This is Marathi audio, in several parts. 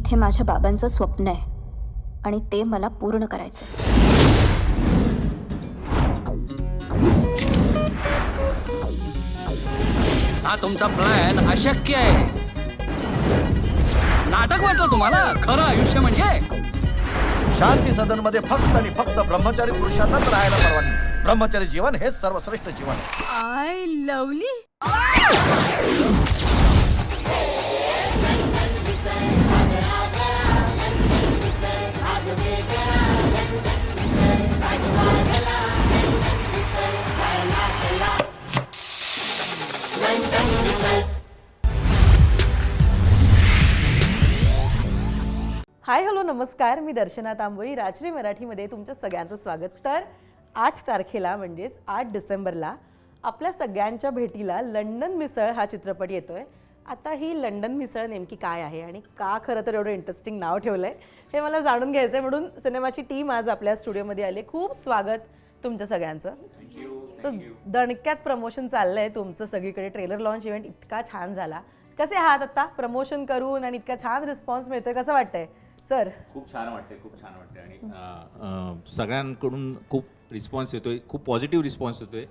इथे माझ्या बाबांचं स्वप्न आहे आणि ते मला पूर्ण करायचं. हा तुमचा प्लॅन अशक्य आहे. नाटक वाटलं तुम्हाला? खरं आयुष्य म्हणजे शांती सदन मध्ये फक्त आणि फक्त ब्रह्मचारी पुरुषांनाच राहायला परवानगी. ब्रह्मचारी जीवन हेच सर्वश्रेष्ठ जीवन आहे. I lovely. हाय हॅलो नमस्कार, मी दर्शना तांबोळी. राजश्री मराठीमध्ये तुमच्या सगळ्यांचं स्वागत. तर 8 तारखेला म्हणजेच 8 डिसेंबरला आपल्या सगळ्यांच्या भेटीला लंडन मिसळ हा चित्रपट येतोय. आता ही लंडन मिसळ नेमकी काय आहे आणि का खरं तर एवढं इंटरेस्टिंग नाव ठेवलं आहे हे मला जाणून घ्यायचं आहे, म्हणून सिनेमाची टीम आज आपल्या स्टुडिओमध्ये आली. खूप स्वागत तुमच्या सगळ्यांचं. सो दणक्यात प्रमोशन चाललंय तुमचं सगळीकडे. ट्रेलर लॉन्च इव्हेंट इतका छान झाला. कसे आहात आता प्रमोशन करून आणि इतका छान रिस्पॉन्स मिळतोय, कसं वाटतंय सर? खूप छान वाटते आणि सगळ्यांकडून खूप रिस्पॉन्स येतोय, खूप पॉझिटिव्ह रिस्पॉन्स येतोय.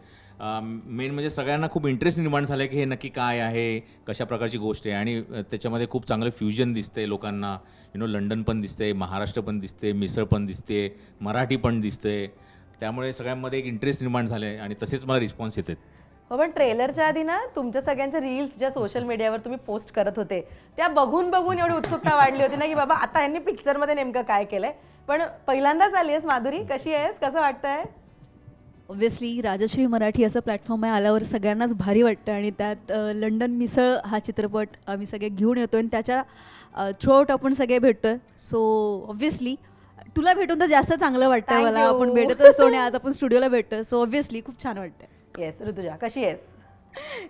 मेन म्हणजे सगळ्यांना खूप इंटरेस्ट निर्माण झाला की हे नक्की काय आहे, कशा प्रकारची गोष्ट आहे. आणि त्याच्यामध्ये खूप चांगलं फ्युजन दिसतंय लोकांना. लंडन पण दिसतंय, महाराष्ट्र पण दिसते, मिसळ पण दिसते, मराठी पण दिसते. त्यामुळे सगळ्यांमध्ये एक इंटरेस्ट निर्माण झाला आहे आणि तसेच मला रिस्पॉन्स येतात. हो, पण ट्रेलरच्या आधी ना तुमच्या सगळ्यांच्या रील्स ज्या सोशल मीडियावर तुम्ही पोस्ट करत होते त्या बघून एवढी उत्सुकता वाढली होती ना की बाबा आता यांनी पिक्चरमध्ये नेमकं काय केलंय. पण पहिल्यांदाच आली आहेस माधुरी, कशी आहेस, कसं वाटतंय? ऑब्व्हियसली राजश्री मराठी असं प्लॅटफॉर्म आहे, आल्यावर सगळ्यांनाच भारी वाटतं. आणि त्यात लंडन मिसळ हा चित्रपट आम्ही सगळे घेऊन येतो आणि त्याच्या थ्रूआउट आपण सगळे भेटतो आहे. सो ऑब्व्हियसली तुला भेटून तर जास्त चांगलं वाटतं Thank मला. you. आपण भेटत असतो आणि आज आपण स्टुडिओला भेटतो. सो ऑब्व्हियसली खूप छान वाटतं. येस ऋतुजा, कशी आहेस?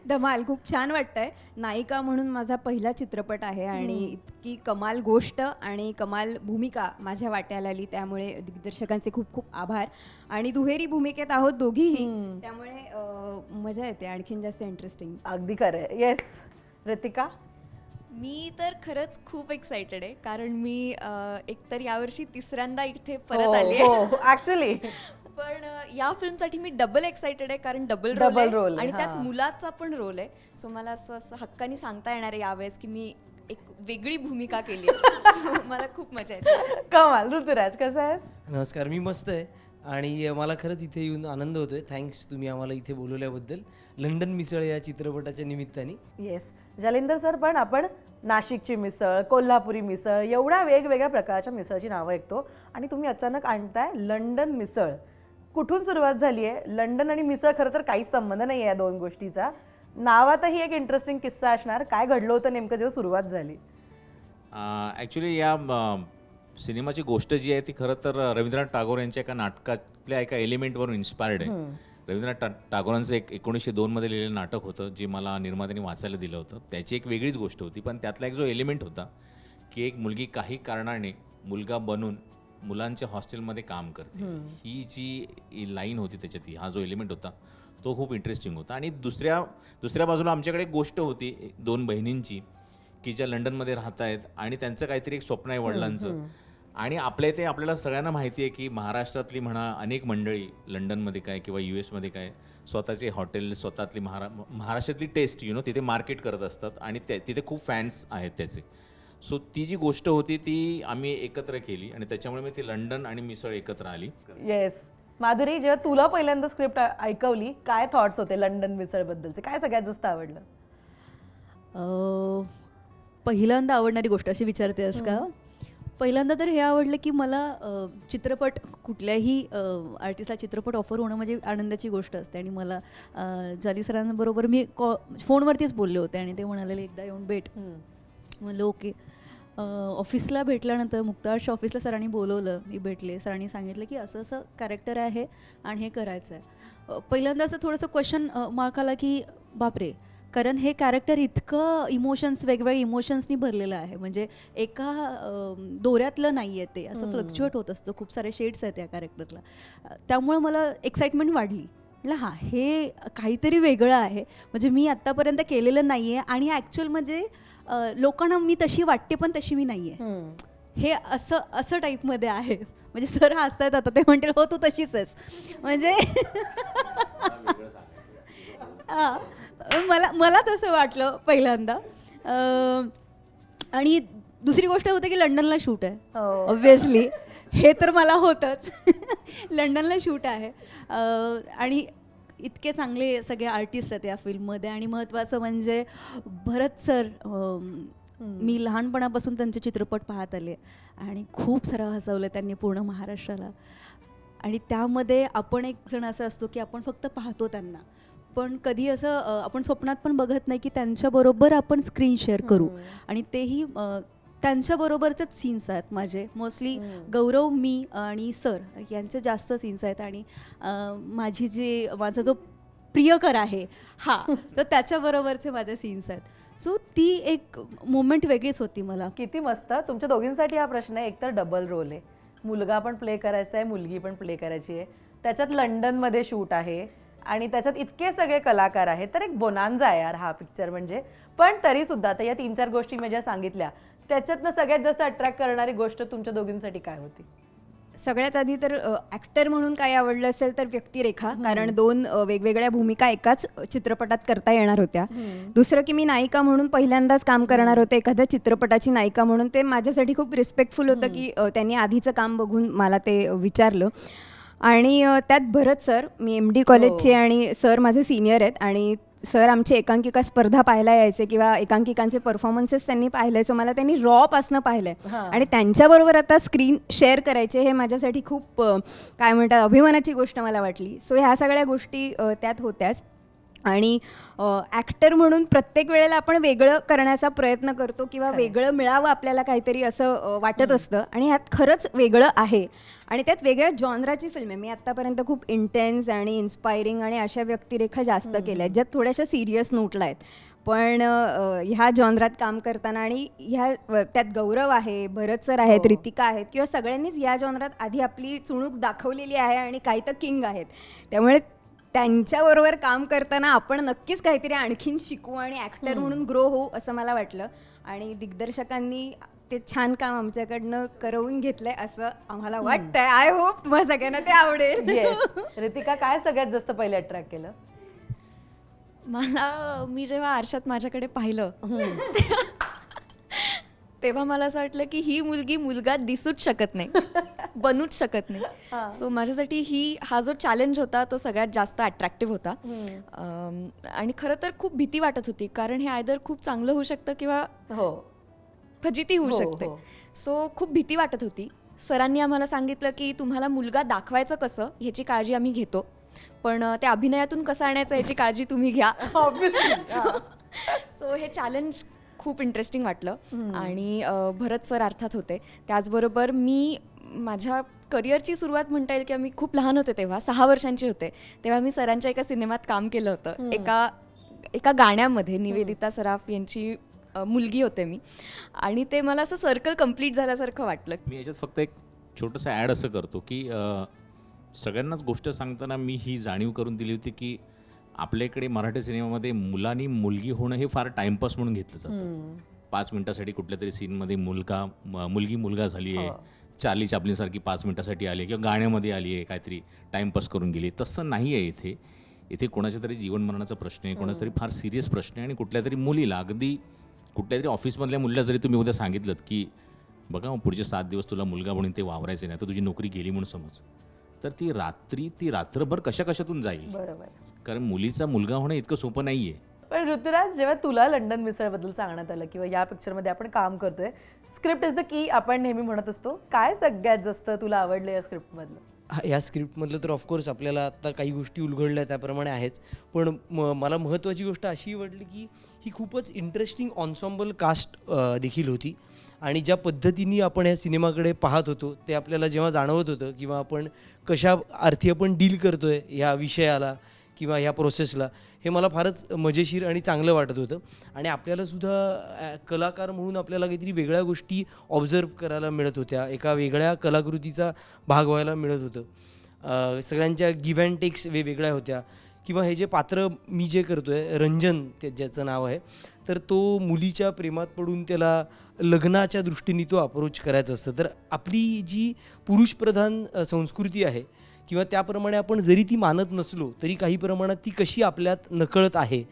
धमाल, खूप छान वाटतंय. नायिका म्हणून माझा पहिला चित्रपट आहे आणि इतकी कमाल गोष्ट आणि कमाल भूमिका माझ्या वाट्याला आली, त्यामुळे दिग्दर्शकांचे खूप खूप आभार. आणि दुहेरी भूमिकेत आहोत दोघीही, त्यामुळे मजा येते, आणखीन जास्त इंटरेस्टिंग. अगदी खरं आहे. येस रितिका? मी तर खरंच खूप एक्सायटेड आहे, कारण मी एकतर यावर्षी तिसऱ्यांदा इथे परत आली आहे. हो ऍक्च्युली. पण या फिल्मसाठी मी डबल एक्सायटेड आहे, कारण डबल Double रोल role आहे आहे, आणि त्यात हां. मुलाचा पण रोल आहे. सो मला असं हक्कानी सांगता येणार आहे यावेळेस की मी एक वेगळी भूमिका केली आहे. So मला खूप मजा येते. कमाल. ऋतुराज, कसं आहेस? नमस्कार, मी मस्त आहे आणि मला खरंच इथे येऊन आनंद होतोय. थँक्स तुम्ही आम्हाला इथे बोलवल्याबद्दल लंडन मिसळ या चित्रपटाच्या निमित्ताने. येस जालिंदर सर, पण आपण नाशिकची मिसळ, कोल्हापुरी मिसळ, एवढ्या वेगवेगळ्या प्रकारच्या मिसळची नावं ऐकतो आणि तुम्ही अचानक आणताय लंडन मिसळ. कुठून सुरुवात झाली आहे? लंडन आणि मिसळ खरं तर काहीच संबंध नाही आहे या दोन गोष्टीचा. नावातही एक इंटरेस्टिंग किस्सा असणार. काय घडलं होतं नेमकं जेव्हा सुरुवात झाली? ॲक्च्युली या सिनेमाची गोष्ट जी आहे ती खरं तर रवींद्रनाथ टागोर यांच्या एका नाटकातल्या एका एलिमेंटवरून इन्स्पायर्ड आहे. रवींद्रनाथ टागोरांचं एक 1902 लिहिलेलं नाटक होतं, जे मला निर्मात्याने वाचायला दिलं होतं. त्याची एक वेगळीच गोष्ट होती, पण त्यातला एक जो एलिमेंट होता की एक मुलगी काही कारणाने मुलगा बनून मुलांच्या हॉस्टेलमध्ये काम करते, ही जी लाईन होती त्याच्यात, हा जो एलिमेंट होता तो खूप इंटरेस्टिंग होता. आणि दुसऱ्या बाजूला आमच्याकडे एक गोष्ट होती 2 बहिणींची की ज्या लंडनमध्ये राहत आहेत आणि त्यांचं काहीतरी एक स्वप्न आहे वडिलांचं. आणि आपल्या इथे आपल्याला सगळ्यांना माहिती आहे की महाराष्ट्रातली म्हणा अनेक मंडळी लंडनमध्ये काय किंवा US काय स्वतःचे हॉटेल, स्वतःतली महाराष्ट्रातली टेस्ट तिथे मार्केट करत असतात आणि तिथे खूप फॅन्स आहेत त्याचे. सो ती जी गोष्ट होती ती आम्ही एकत्र केली आणि त्याच्यामुळे मी ती लंडन आणि मिसळ एकत्र आली. येस माधुरी, जेव्हा तुला पहिल्यांदा स्क्रिप्ट ऐकवली काय थॉट्स होते लंडन मिसळबद्दलचे? काय सगळ्यात जास्त आवडलं? पहिल्यांदा आवडणारी गोष्ट अशी विचारतेस का? पहिल्यांदा तर हे आवडलं की मला चित्रपट, कुठल्याही आर्टिस्टला चित्रपट ऑफर होणं म्हणजे आनंदाची गोष्ट असते. आणि मला जाली सरांबरोबर मी फोनवरतीच बोलले होते आणि ते म्हणाले एकदा येऊन भेट. म्हणलं ओके. ऑफिसला भेटल्यानंतर मुक्तार्टच्या ऑफिसला सरांनी बोलवलं, मी भेटले. सरांनी सांगितलं की असं असं कॅरेक्टर आहे आणि हे करायचं आहे. पहिल्यांदा असं थोडंसं क्वेश्चन मार्क आला की बापरे, कारण हे कॅरेक्टर इतकं इमोशन्स, वेगवेगळ्या इमोशन्सनी भरलेलं आहे. म्हणजे एका दोऱ्यातलं नाही आहे ते, असं फ्लक्च्युएट होत असतं. खूप सारे शेड्स आहेत या कॅरेक्टरला. त्यामुळे मला एक्साइटमेंट वाढली म्हटलं हां हे काहीतरी वेगळं आहे, म्हणजे मी आत्तापर्यंत केलेलं नाही आहे आणि ॲक्च्युअल म्हणजे लोकांना मी तशी वाटते पण तशी मी नाही आहे, हे असं टाईपमध्ये आहे. म्हणजे सर हसतायत आता, ते म्हणतील हो तू तशीच आहेस म्हणजे मला तसं वाटलं पहिल्यांदा. आणि दुसरी गोष्ट होते की लंडनला शूट आहे ऑब्व्हियसली, हे तर मला होतंच लंडनला शूट आहे आणि इतके चांगले सगळे आर्टिस्ट आहेत या फिल्ममध्ये. आणि महत्त्वाचं म्हणजे भरत सर, मी लहानपणापासून त्यांचे चित्रपट पाहत आले आणि खूप सारं हसवलं त्यांनी पूर्ण महाराष्ट्राला. आणि त्यामध्ये आपण एक जण असं असतो की आपण फक्त पाहतो त्यांना, पण कधी असं आपण स्वप्नात पण बघत नाही की त्यांच्याबरोबर आपण स्क्रीन शेअर करू. आणि तेही त्यांच्याबरोबरचेच सीन्स आहेत माझे मोस्टली. गौरव, मी आणि सर यांचे जास्त सीन्स आहेत. आणि माझा जो प्रियकर आहे तर त्याच्याबरोबरचे माझे सीन्स आहेत. सो ती एक मोमेंट वेगळीच होती मला. किती मस्त. तुमच्या दोघींसाठी हा प्रश्न आहे. एकतर डबल रोल आहे, मुलगा पण प्ले करायचा आहे, मुलगी पण प्ले करायची आहे, त्याच्यात लंडनमध्ये शूट आहे आणि त्याच्यात इतके सगळे कलाकार आहेत, तर एक बोनांजा आहे यार हा पिक्चर म्हणजे. पण तरी सुद्धा आता या 3-4 गोष्टी मी ज्या सांगितल्या त्याच्यातनं सगळ्यात जास्त अट्रॅक्ट करणारी गोष्ट तुमच्या दोघींसाठी काय होती? सगळ्यात आधी तर ॲक्टर म्हणून काय आवडलं असेल तर व्यक्तिरेखा, कारण 2 वेगवेगळ्या भूमिका एकाच चित्रपटात करता येणार होत्या. दुसरं की मी नायिका म्हणून पहिल्यांदाच काम करणार होते, एखाद्या चित्रपटाची नायिका म्हणून. ते माझ्यासाठी खूप रिस्पेक्टफुल होतं की त्यांनी आधीचं काम बघून मला ते विचारलं. आणि त्यात भरत सर, मी MD कॉलेजचे आणि सर माझे सिनियर आहेत आणि सर आमची एकांकिका स्पर्धा पाहायला यायचे किंवा एकांकिकांचे परफॉर्मन्सेस त्यांनी पाहिले. सो मला त्यांनी रॉपासनं पाहिलंय आणि त्यांच्याबरोबर आता स्क्रीन शेअर करायचे हे माझ्यासाठी खूप काय म्हणतात अभिमानाची गोष्ट मला वाटली. सो ह्या सगळ्या गोष्टी त्यात होत्याच. आणि ॲक्टर म्हणून प्रत्येक वेळेला आपण वेगळं करण्याचा प्रयत्न करतो किंवा वेगळं मिळावं आपल्याला काहीतरी असं वाटत असतं आणि ह्यात खरंच वेगळं आहे. आणि त्यात वेगळ्या जॉनराची फिल्म आहे. मी आत्तापर्यंत खूप इंटेन्स आणि इन्स्पायरिंग आणि अशा व्यक्तिरेखा जास्त केल्या आहेत ज्यात थोड्याशा सिरियस नोटला आहेत. पण ह्या जॉनरात काम करताना आणि त्यात गौरव आहे, भरत सर आहेत, रितिका आहेत किंवा सगळ्यांनीच या जॉनरात आधी आपली चुणूक दाखवलेली आहे आणि काही तर किंग आहेत. त्यामुळे त्यांच्याबरोबर काम करताना आपण नक्कीच काहीतरी आणखीन शिकू आणि ॲक्टर म्हणून ग्रो होऊ असं मला वाटलं. आणि दिग्दर्शकांनी ते छान काम आमच्याकडनं करवून घेतलंय असं आम्हाला वाटतंय. आय होप तुम्हाला सगळ्यांना ते आवडेल. रितिका, काय सगळ्यात जास्त पहिले अट्रॅक्ट केलं? मी जेव्हा आरशात माझ्याकडे पाहिलं तेव्हा मला असं वाटलं की ही मुलगी मुलगा दिसूच शकत नाही, बनूच शकत नाही. सो माझ्यासाठी हा जो चॅलेंज होता तो सगळ्यात जास्त अट्रॅक्टिव्ह होता. आणि खरं तर खूप भीती वाटत होती, कारण हे आयदर खूप चांगलं होऊ शकतं किंवा फजिती होऊ शकते. सो खूप भीती वाटत होती. सरांनी आम्हाला सांगितलं की तुम्हाला मुलगा दाखवायचं कसं ह्याची काळजी आम्ही घेतो, पण त्या अभिनयातून कसं आणायचं याची काळजी तुम्ही घ्या. सो हे चॅलेंज खूप इंटरेस्टिंग वाटलं. आणि भरत सर अर्थात होते. त्याचबरोबर मी माझ्या करिअरची सुरुवात म्हणता येईल किंवा मी खूप लहान होते तेव्हा 6 वर्षांची होते तेव्हा मी सरांच्या एका सिनेमात काम केलं होतं. एका गाण्यामध्ये निवेदिता सराफ यांची मुलगी होते मी, आणि ते मला असं सर्कल कम्प्लीट झाल्यासारखं वाटलं. मी याच्यात फक्त एक छोटंसं ॲड असं करतो की सगळ्यांनाच गोष्ट सांगताना मी ही जाणीव करून दिली होती की आपल्या इकडे मराठी सिनेमामध्ये मुलांनी मुलगी होणं हे फार टाइमपास म्हणून घेतलं जातं. 5 मिनिटासाठी कुठल्या तरी सीनमध्ये मुलगी मुलगा झाली आहे, चार्ली चॅप्लिनसारखी 5 मिनिटासाठी आली आहे किंवा गाण्यामध्ये आली आहे, काहीतरी टाइमपास करून गेली. तसं नाही आहे. इथे कोणाच्या तरी जीवन मरणाचा प्रश्न आहे, कोणाचा तरी फार सिरियस प्रश्न आहे. आणि कुठल्या तरी मुलीला, अगदी कुठल्या तरी ऑफिसमधल्या मुलीला जरी तुम्ही उद्या सांगितलं की बघा पुढचे 7 दिवस तुला मुलगा म्हणून ते वावरायचे नाही, तर तुझी नोकरी गेली म्हणून समज, तर ती रात्रभर कशाकशातून जाईल. बरोबर. कारण मुलीचा मुलगा होणं इतकं सोपं नाही आहे. पण ऋतुराज, जेव्हा तुला लंडन मिसळबद्दल सांगण्यात आलं किंवा या पिक्चरमध्ये आपण काम करतोय, स्क्रिप्ट इज द की आपण नेहमी म्हणत असतो, काय सगळ्यात जास्त तुला आवडलं या स्क्रिप्टमधलं? या स्क्रिप्टमधलं तर ऑफकोर्स आपल्याला आता काही गोष्टी उलगडल्या त्याप्रमाणे आहेच, पण मला महत्त्वाची गोष्ट अशी वाटली की ही खूपच इंटरेस्टिंग ऑन्सॉम्बल कास्ट देखील होती. आणि ज्या पद्धतीने आपण या सिनेमाकडे पाहत होतो ते आपल्याला जेव्हा जाणवत होतं किंवा आपण कशा अर्थी आपण डील करतोय ह्या विषयाला किंवा ह्या प्रोसेसला, हे मला फारच मजेशीर आणि चांगलं वाटत होतं. आणि आपल्यालासुद्धा कलाकार म्हणून आपल्याला काहीतरी वेगळ्या गोष्टी ऑब्झर्व करायला मिळत होत्या, एका वेगळ्या कलाकृतीचा भाग व्हायला मिळत होतं. सगळ्यांच्या गिव्ह अँड टेक्स वेगवेगळ्या होत्या. किंवा हे जे पात्र मी जे करतो आहे रंजन ते ज्याचं नाव आहे, तर तो मुलीच्या प्रेमात पडून त्याला लग्नाच्या दृष्टीने तो अप्रोच करायचा असतं. तर आपली जी पुरुषप्रधान संस्कृती आहे किंवा त्याप्रमाणे आपण जरी ती मानत नसलो तरी काही प्रमाणात ती कशी आपल्यात नकळत आहे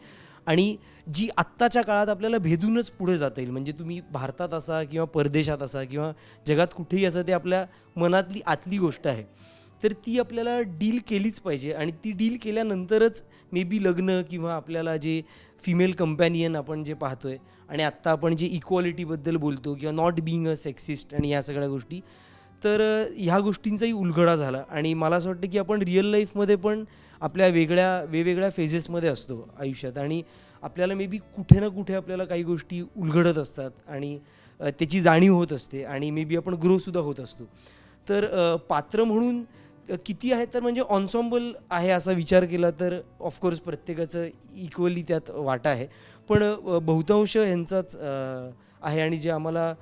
आणि जी आत्ताच्या काळात आपल्याला भेदूनच पुढे जाता येईल. म्हणजे तुम्ही भारतात असा किंवा परदेशात असा किंवा जगात कुठेही असं, ते आपल्या मनातली आतली गोष्ट आहे. तर ती आपल्याला डील केलीच पाहिजे आणि ती डील केल्यानंतरच मे बी लग्न किंवा आपल्याला जे फिमेल कंपॅनियन आपण जे पाहतोय आणि आत्ता आपण जे इक्वालिटीबद्दल बोलतो किंवा नॉट बिईंग अ सेक्सिस्ट आणि या सगळ्या गोष्टी, तर ह्या गोष्टींचाही उलगडा झाला. आणि मला असं वाटतं की आपण रिअल लाईफमध्ये पण आपल्या वेगवेगळ्या फेजेसमध्ये असतो आयुष्यात आणि आपल्याला मे बी कुठे ना कुठे आपल्याला काही गोष्टी उलगडत असतात आणि त्याची जाणीव होत असते आणि मे बी आपण ग्रोसुद्धा होत असतो. तर पात्र म्हणून किती आहे, तर म्हणजे ऑन्सॉम्बल आहे असा विचार केला तर ऑफकोर्स प्रत्येकाचं इक्वली त्यात वाटा आहे, पण बहुतांश ह्यांचाच आहे. आणि जे आम्हाला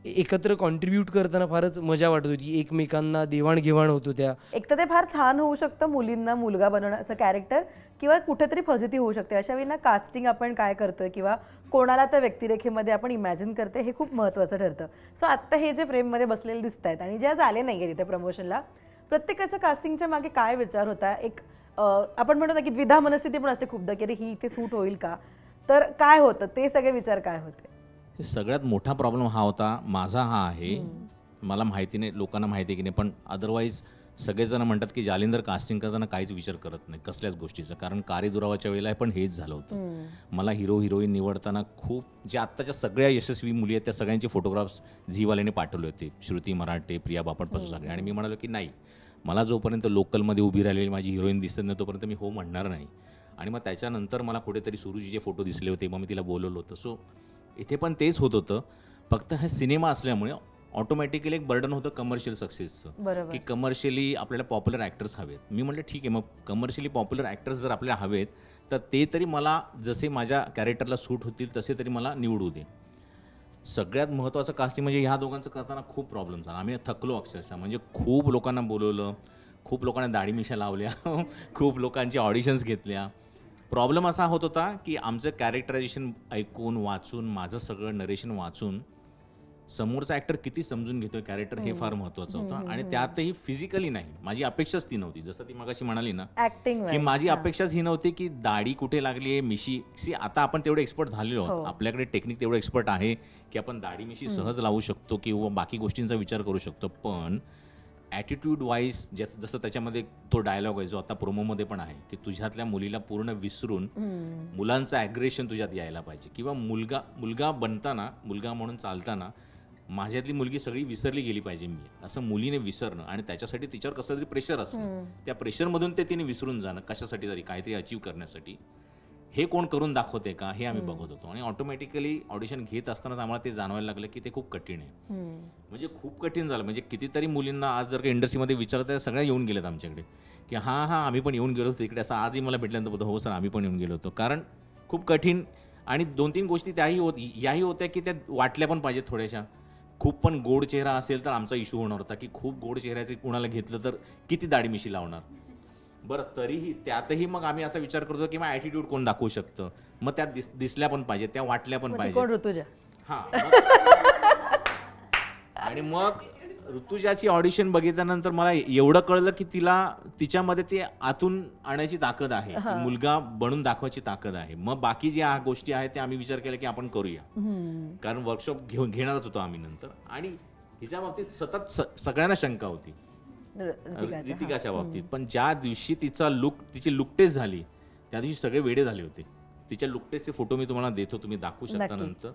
एकत्र कॉन्ट्रीब्यूट करताना फारच मजा वाटत होती, एकमेकांना देवाणघेवाण होत होत्या. एक तर ते फार छान होऊ शकतं मुलींना मुलगा बनवणं असं कॅरेक्टर, किंवा कुठेतरी फजिती होऊ शकते. अशा वेळी ना कास्टिंग आपण काय करतोय किंवा कोणाला त्या व्यक्तिरेखेमध्ये आपण इमॅजिन करते हे खूप महत्त्वाचं ठरतं. सो आत्ता हे जे फ्रेममध्ये बसलेले दिसत आहेत आणि ज्या झाले नाही आहे तिथे प्रमोशनला, प्रत्येकाच्या कास्टिंगच्या मागे काय विचार होता? एक आपण म्हणतो ना की द्विधा मनस्थिती पण असते खूपदा की अरे ही इथे सूट होईल का, तर काय होतं ते सगळे विचार काय होते? सगळ्यात मोठा प्रॉब्लेम हा होता माझा, हा आहे. मला माहिती नाही, लोकांना माहिती आहे की नाही, पण अदरवाईज सगळेजण म्हणतात की जालिंदर कास्टिंग करताना काहीच विचार करत नाही कसल्याच गोष्टीचं. कारण कारेदुरावाच्या वेळेला पण हेच झालं होतं. मला हिरो हिरोईन निवडताना खूप, जे आत्ताच्या सगळ्या यशस्वी मुली आहेत त्या सगळ्यांचे फोटोग्राफ्स झीवाल्याने पाठवले होते, श्रुती मराठे, प्रिया बापटपासून सगळे. आणि मी म्हणालो की नाही, मला जोपर्यंत लोकलमध्ये उभी राहिलेली माझी हिरोईन दिसत नाही तोपर्यंत मी हो म्हणणार नाही. आणि मग त्याच्यानंतर मला कुठेतरी सुरुजीचे फोटो दिसले होते, मग मी तिला बोलवलं होतं. सो इथे पण तेच होत होतं, फक्त हा सिनेमा असल्यामुळे ऑटोमॅटिकली एक बर्डन होतं कमर्शियल सक्सेसचं, की कमर्शियली आपल्याला पॉप्युलर ॲक्टर्स हवेत. मी म्हटलं ठीक आहे, मग कमर्शियली पॉप्युलर ॲक्टर्स जर आपल्याला हवेत तर ते तरी मला जसे माझ्या कॅरेक्टरला सूट होतील तसे तरी मला निवडू दे. सगळ्यात महत्त्वाचं कास्टिंग म्हणजे ह्या दोघांचं करताना खूप प्रॉब्लेम झाला. आम्ही थकलो अक्षरशः. म्हणजे खूप लोकांना बोलवलं, खूप लोकांना दाढी मिशा लावल्या, खूप लोकांची ऑडिशन्स घेतल्या. प्रॉब्लेम असा होत होता की आमचं कॅरेक्टरायझेशन ऐकून वाचून, माझं सगळं नरेशन वाचून समोरचा ॲक्टर किती समजून घेतोय कॅरेक्टर हे फार महत्त्वाचं होतं. आणि त्यातही फिजिकली नाही, माझी अपेक्षाच ती नव्हती. जसं ती मगाशी म्हणाली ना की माझी अपेक्षाच ही नव्हती की दाढी कुठे लागली आहे, मिशी. आता आपण तेवढे एक्सपर्ट झालेलो आहोत, आपल्याकडे टेक्निक तेवढं एक्सपर्ट आहे की आपण दाढी मिशी सहज लावू शकतो किंवा बाकी गोष्टींचा विचार करू शकतो. पण ॲटिट्यूड वाईज जसं त्याच्यामध्ये तो डायलॉग आहे जो आता प्रोमोमध्ये पण आहे की तुझ्यातल्या मुलीला पूर्ण विसरून मुलांचं ॲग्रेशन तुझ्यात यायला पाहिजे, किंवा मुलगा बनताना, मुलगा म्हणून चालताना माझ्यातली मुलगी सगळी विसरली गेली पाहिजे मी, असं मुलीने विसरणं. आणि त्याच्यासाठी तिच्यावर कसलं तरी प्रेशर असणं, त्या प्रेशरमधून ते तिने विसरून जाणं कशासाठी तरी, काहीतरी अचीव्ह करण्यासाठी. हे कोण करून दाखवते का हे आम्ही बघत होतो. आणि ऑटोमॅटिकली ऑडिशन घेत असतानाच आम्हाला ते जाणवायला लागलं की ते खूप कठीण आहे. म्हणजे खूप कठीण झालं. म्हणजे कितीतरी मुलींना आज जर का इंडस्ट्रीमध्ये विचारत आहे, सगळ्या येऊन गेल्यात आमच्याकडे की हां आम्ही पण येऊन गेलो होतो तिकडे. असं आजही मला भेटल्यानंतर बोलतो हो सर आम्ही पण येऊन गेलो होतो. कारण खूप कठीण. आणि 2-3 गोष्टी याही होत्या की त्या वाटल्या पण पाहिजेत थोड्याशा. खूप पण गोड चेहरा असेल तर आमचा इश्यू होणार होता की खूप गोड चेहऱ्याचे कुणाला घेतलं तर किती दाढी मिशी लावणार. बरं, तरीही त्यातही मग आम्ही असा विचार करतो की मग ॲटिट्यूड कोण दाखवू शकतं, मग त्या दिसल्या पण पाहिजे, त्या वाटल्या पण पाहिजे. ऋतुजा. हां. आणि मग ऋतुजाची ऑडिशन बघितल्यानंतर मला एवढं कळलं की तिच्यामध्ये ते आतून आणायची ताकद आहे, मुलगा बनून दाखवायची ताकद आहे. मग बाकी ज्या गोष्टी आहेत त्या आम्ही विचार केला की आपण करूया, कारण वर्कशॉप घेणारच होतो आम्ही नंतर. आणि हिच्या बाबतीत सतत सगळ्यांना शंका होती, ऋतिकाच्या बाबतीत. पण ज्या दिवशी तिची लुक टेस्ट झाली त्या दिवशी सगळे वेडे झाले होते. तिच्या लुक टेस्टचे फोटो मी तुम्हाला देतो, तुम्ही दाखवू शकता नंतर.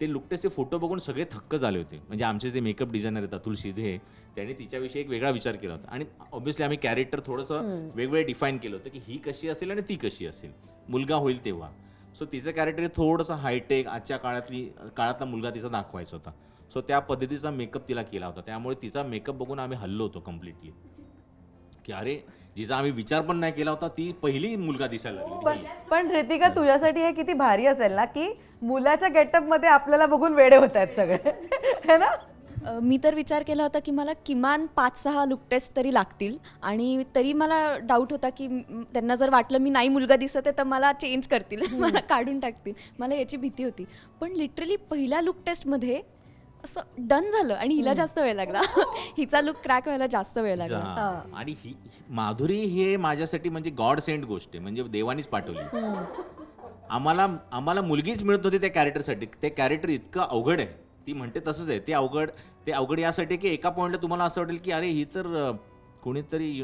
ते लुक टेस्टचे फोटो बघून सगळे थक्क झाले होते. म्हणजे आमचे जे मेकअप डिझायनर आहेत अतुल शिधे, त्यांनी तिच्याविषयी एक वेगळा विचार केला होता. आणि ऑब्व्हियसली आम्ही कॅरेक्टर थोडंसं वेगवेगळं डिफाईन केलं होतं की ही कशी असेल आणि ती कशी असेल मुलगा होईल तेव्हा. सो तिचं कॅरेक्टर थोडंसं हायटेक, आजच्या काळातला मुलगा तिचा दाखवायचा होता. सो त्या पद्धतीचा मेकअप तिला केला होता. त्यामुळे तिचा मेकअप बघून आम्ही हल्लो होतो कम्प्लिटली की अरे जिचा आम्ही विचार पण नाही केला होता ती पहिली मुलगा दिसायला लागली. पण ऋतिका तुझ्यासाठी हे किती भारी असेल ना की मुलाच्या गेटअप मध्ये आपल्याला बघून वेडे होत आहेत सगळे, है ना? मी तर विचार केला होता की मला किमान 5-6 लुक टेस्ट तरी लागतील आणि तरी मला डाऊट होता की त्यांना जर वाटलं मी नाही मुलगा दिसत आहे तर मला चेंज करतील मला काढून टाकतील, मला याची भीती होती. पण लिटरली पहिल्या लुक टेस्टमध्ये असं डन झालं आणि हिला जास्त वेळ लागला हिचा लुक क्रॅक व्हायला जास्त वेळ लागला. आणि माधुरी हे माझ्यासाठी म्हणजे गॉड सेंट गोष्ट आहे, म्हणजे देवानीच पाठवली. आम्हाला मुलगीच मिळत नव्हती त्या कॅरेक्टरसाठी. ते कॅरेक्टर इतकं अवघड आहे, ती म्हणते तसंच आहे. ते अवघड यासाठी की एका पॉईंटला तुम्हाला असं वाटेल की अरे ही तर कोणीतरी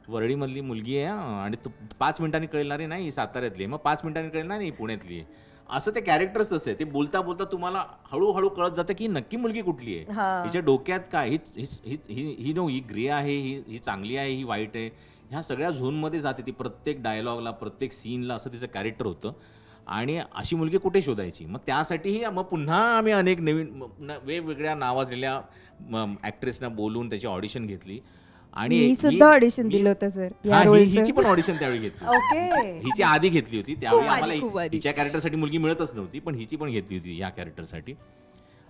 वरळीमधली मुलगी आहे आणि 5 मिनिटांनी कळणार नाही ही साताऱ्यातली, मग 5 मिनिटांनी कळणार नाही ही पुण्यातली आहे. असं ते कॅरेक्टर्स तसं आहे. ते बोलता बोलता तुम्हाला हळूहळू कळत जातं की नक्की मुलगी कुठली आहे, हिच्या डोक्यात काय, ही ग्रे आहे, ही चांगली आहे, ही वाईट आहे, ह्या सगळ्या झोनमध्ये जाते ती. प्रत्येक डायलॉगला प्रत्येक सीनला असं तिचं कॅरेक्टर होतं. आणि अशी मुलगी कुठे शोधायची, मग त्यासाठीही मग पुन्हा आम्ही अनेक नवीन वेगवेगळ्या नावाजलेल्या ॲक्ट्रेसना बोलून त्याची ऑडिशन घेतली. आणि मी सुद्धा ऑडिशन दिलं होतं सर या हिची पण ऑडिशन त्यावेळी घेतली. ओके. हिची आधी घेतली होती, त्यावेळी खूप आम्हाला आधी. हिच्या कॅरेक्टरसाठी मुलगी मिळतच नव्हती, पण हिची पण घेतली होती या कॅरेक्टरसाठी.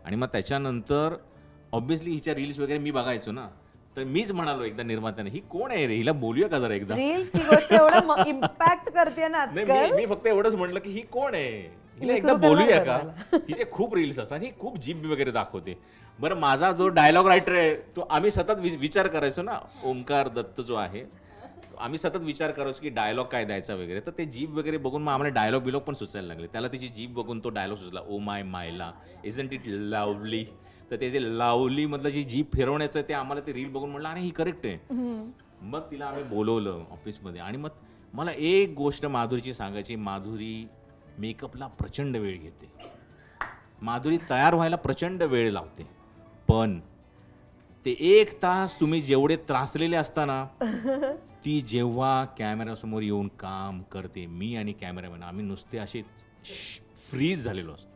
आणि मग त्याच्यानंतर ऑब्व्हियसली हिच्या रील्स वगैरे मी बघायचो ना, तर मीच म्हणालो एकदा निर्मात्याने, ही कोण आहे रे, हिला बोलूया का जरा एकदा. रील्स ही गोष्ट एवढं इम्पॅक्ट करते ना नाही, आजकाल. मी फक्त एवढंच म्हटलं की ही कोण आहे, हिला विसरू एकदा तर बोलूया नका का. हिचे खूप रील्स असतात, ही खूप जीभ वगैरे दाखवते. बरं, माझा जो डायलॉग रायटर आहे तो आम्ही सतत विचार करायचो ना, ओमकार दत्त जो आहे, आम्ही सतत विचार करायचो की डायलॉग काय द्यायचा वगैरे. तर ते जीभ वगैरे बघून मग आम्हाला डायलॉग बिलॉग पण सुचायला लागले. त्याला तिची जीभ बघून तो डायलॉग सुचला, ओ माय मायला इजंट इट लवली. तर ते जे लवली मधलं जी जीभ फिरवण्याचं ते आम्हाला ते रील बघून म्हटलं अरे ही करेक्ट आहे. मग तिला आम्ही बोलवलं ऑफिसमध्ये. आणि मग मला एक गोष्ट माधुरीची सांगायची, माधुरी मेकअपला प्रचंड वेळ घेते, माधुरी तयार व्हायला प्रचंड वेळ लावते, पण ते 1 तास तुम्ही जेवढे त्रासलेले असताना ती जेव्हा कॅमेऱ्यासमोर येऊन काम करते, मी आणि कॅमेरामॅन आम्ही नुसते असे फ्रीज झालेलो असतो.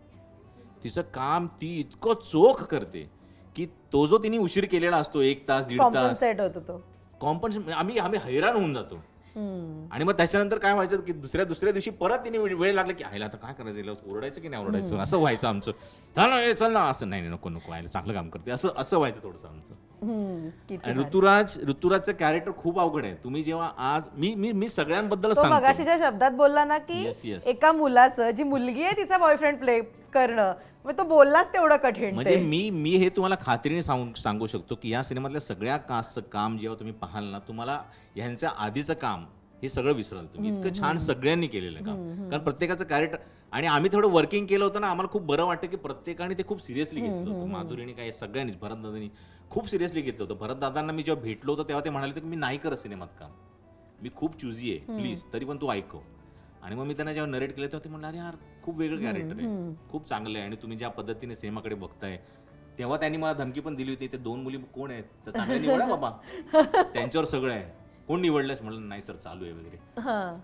तिचं काम ती इतकं चोख करते की तो जो तिने उशीर केलेला असतो 1 तास 1.5 तास कॉम्पन्सेट होतो तो. कॉम्पन्सेट आम्ही हैराण होऊन जातो. आणि मग त्याच्यानंतर काय व्हायचं की दुसऱ्या दिवशी परत तिने वेळ लागला की आईला आता काय करायचं, ओरडायचं की नाही ओरडायचं, असं व्हायचं आमचं. चल ना असं नाही नको आईला चांगलं काम करते असं व्हायचं थोडंसं आमचं. आणि ऋतुराजचं कॅरेक्टर खूप अवघड आहे. तुम्ही जेव्हा आज मी सगळ्यांबद्दल तो मगाशीच्या शब्दात बोलला ना की Yes. एका मुलाचं, जी मुलगी आहे तिचा बॉयफ्रेंड प्ले करणं, मग तो बोललाच तेवढं कठीण. म्हणजे मी हे तुम्हाला खात्रीने सांगू शकतो की या सिनेमातल्या सगळ्या कास्टचं काम जेव्हा तुम्ही पाहाल ना, तुम्हाला ह्यांचं आधीचं काम हे सगळं विसराल तुम्ही. इतकं छान सगळ्यांनी केलेलं काम, कारण प्रत्येकाचं कॅरेक्टर. आणि आम्ही थोडं वर्किंग केलं होतं ना, आम्हाला खूप बरं वाटतं की प्रत्येकाने ते खूप सिरियसली घेतलं होतं. माधुरीने काय सगळ्यांनीच, भरतदादांनी खूप सिरियसली घेतलं होतं. भरतदादांना मी जेव्हा भेटलो होतो तेव्हा ते म्हणाले होते की मी नाही करत सिनेमात काम, मी खूप चुजी आहे, प्लीज तरी पण तू ऐकव. आणि मग मी त्यांना जेव्हा नरेट केलं तेव्हा ते म्हणलं अरे यार खूप वेगळं कॅरेक्टर आहे, खूप चांगलं आहे, आणि तुम्ही ज्या पद्धतीने सिनेमाकडे बघताय. तेव्हा त्यांनी मला धमकी पण दिली होती, ते 2 मुली कोण आहेत तर चांगले निवडा बाबा, त्यांच्यावर सगळं आहे, कोण निवडलंस म्हणलं नाही सर चालू आहे वगैरे.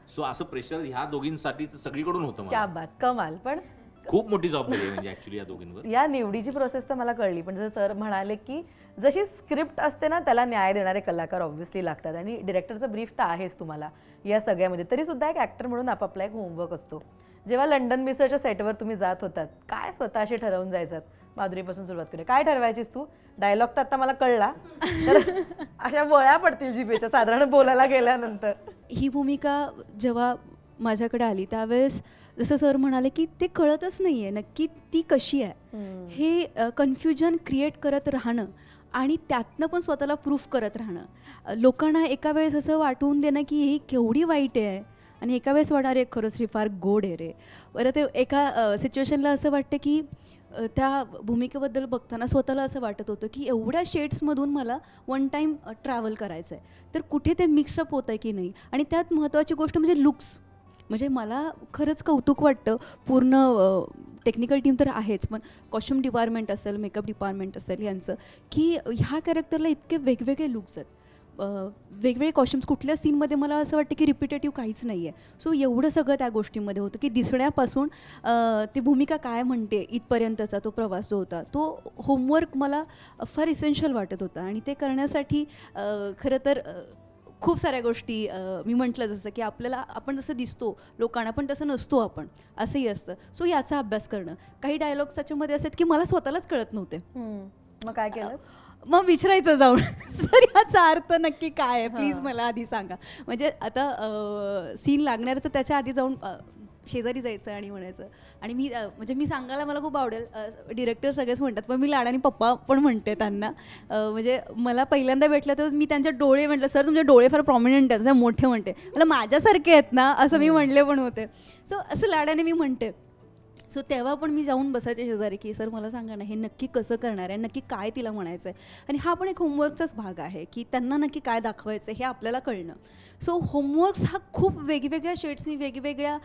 सो असं प्रेशर ह्या दोघींसाठी सगळीकडून होतं. क्या मला बात, कमाल. पण खूप मोठी जबाबदारी आहे म्हणजे ऍक्च्युली या दोघींवर. या निवडीची प्रोसेस तर मला कळली, पण जसं सर म्हणाले की जशी स्क्रिप्ट असते ना त्याला न्याय देणारे कलाकार ऑब्व्हियसली लागतात, आणि डिरेक्टरचं ब्रीफ तर आहेच तुम्हाला या सगळ्यामध्ये. तरी सुद्धा एक ॲक्टर म्हणून आपापला एक होमवर्क असतो. जेव्हा लंडन मिसळच्या सेटवर तुम्ही जात होतात, काय स्वतःशी ठरवून जायचात? माधुरीपासून सुरुवात करूया. काय ठरवायचीस तू? डायलॉग तर आता मला कळला, तर अशा वळ्या पडतील जिभेच्या साधारण बोलायला गेल्यानंतर. ही भूमिका जेव्हा माझ्याकडे आली त्यावेळेस जसं सर म्हणाले की ते कळतच नाही आहे नक्की ती कशी आहे. हे कन्फ्युजन क्रिएट करत राहणं आणि त्यातनं पण स्वतःला प्रूफ करत राहणं, लोकांना एका वेळेस असं वाटून देणं की ही केवढी वाईट आहे, आणि एका वेळेस वाटणार आहे खरंच ही फार गोड आहे रे. बरं, ते एका सिच्युएशनला असं वाटतं की त्या भूमिकेबद्दल बघताना स्वतःला असं वाटत होतं की एवढ्या शेड्समधून मला 1 टाईम ट्रॅव्हल करायचं आहे, तर कुठे ते मिक्सअप होतं आहे की नाही. आणि त्यात महत्त्वाची गोष्ट म्हणजे लुक्स. म्हणजे मला खरंच कौतुक वाटतं, पूर्ण टेक्निकल टीम तर आहेच, पण कॉस्ट्युम डिपार्टमेंट असेल, मेकअप डिपार्टमेंट असेल यांचं, की ह्या कॅरेक्टरला इतके वेगवेगळे लुक्स आहेत, वेगवेगळे कॉस्ट्युम्स. कुठल्या सीनमध्ये मला असं वाटतं की रिपिटेटिव्ह काहीच नाही आहे. सो एवढं सगळं त्या गोष्टीमध्ये होतं की दिसण्यापासून ती भूमिका काय म्हणते इथपर्यंतचा तो प्रवास जो होता, तो होमवर्क मला फार इसेन्शियल वाटत होता. आणि ते करण्यासाठी खरं तर खूप साऱ्या गोष्टी, मी म्हटलं जसं की आपण जसं दिसतो लोकांना पण तसं नसतो आपण, असंही असतं. सो याचा अभ्यास करणं. काही डायलॉग्स त्याच्यामध्ये असतात की मला स्वतःलाच कळत नव्हते मग काय केलं? मग विचारायचं जाऊन सर याचा अर्थ नक्की काय आहे प्लीज मला आधी सांगा. म्हणजे आता सीन लागणार तर त्याच्या आधी जाऊन शेजारी जायचं आणि म्हणायचं. आणि मी म्हणजे मी सांगायला मला खूप आवडेल, डिरेक्टर सगळेच म्हणतात पण मी लाडाने पप्पा पण म्हणते त्यांना. म्हणजे मला पहिल्यांदा भेटलं तर मी त्यांचे डोळे म्हटलं सर तुमचे डोळे फार प्रॉमिनंट आहेत, असं मोठे म्हणते. मला माझ्यासारखे आहेत ना असं मी म्हणले पण होते. सो असं लाडाने मी म्हणते. सो तेव्हा पण मी जाऊन बसायचे शेजारी की सर मला सांगा ना हे नक्की कसं करणार आहे, नक्की काय तिला म्हणायचं आहे. आणि हा पण एक होमवर्कचाच भाग आहे की त्यांना नक्की काय दाखवायचं आहे हे आपल्याला कळणं. सो होमवर्क्स हा खूप वेगवेगळ्या शेड्सनी वेगवेगळ्या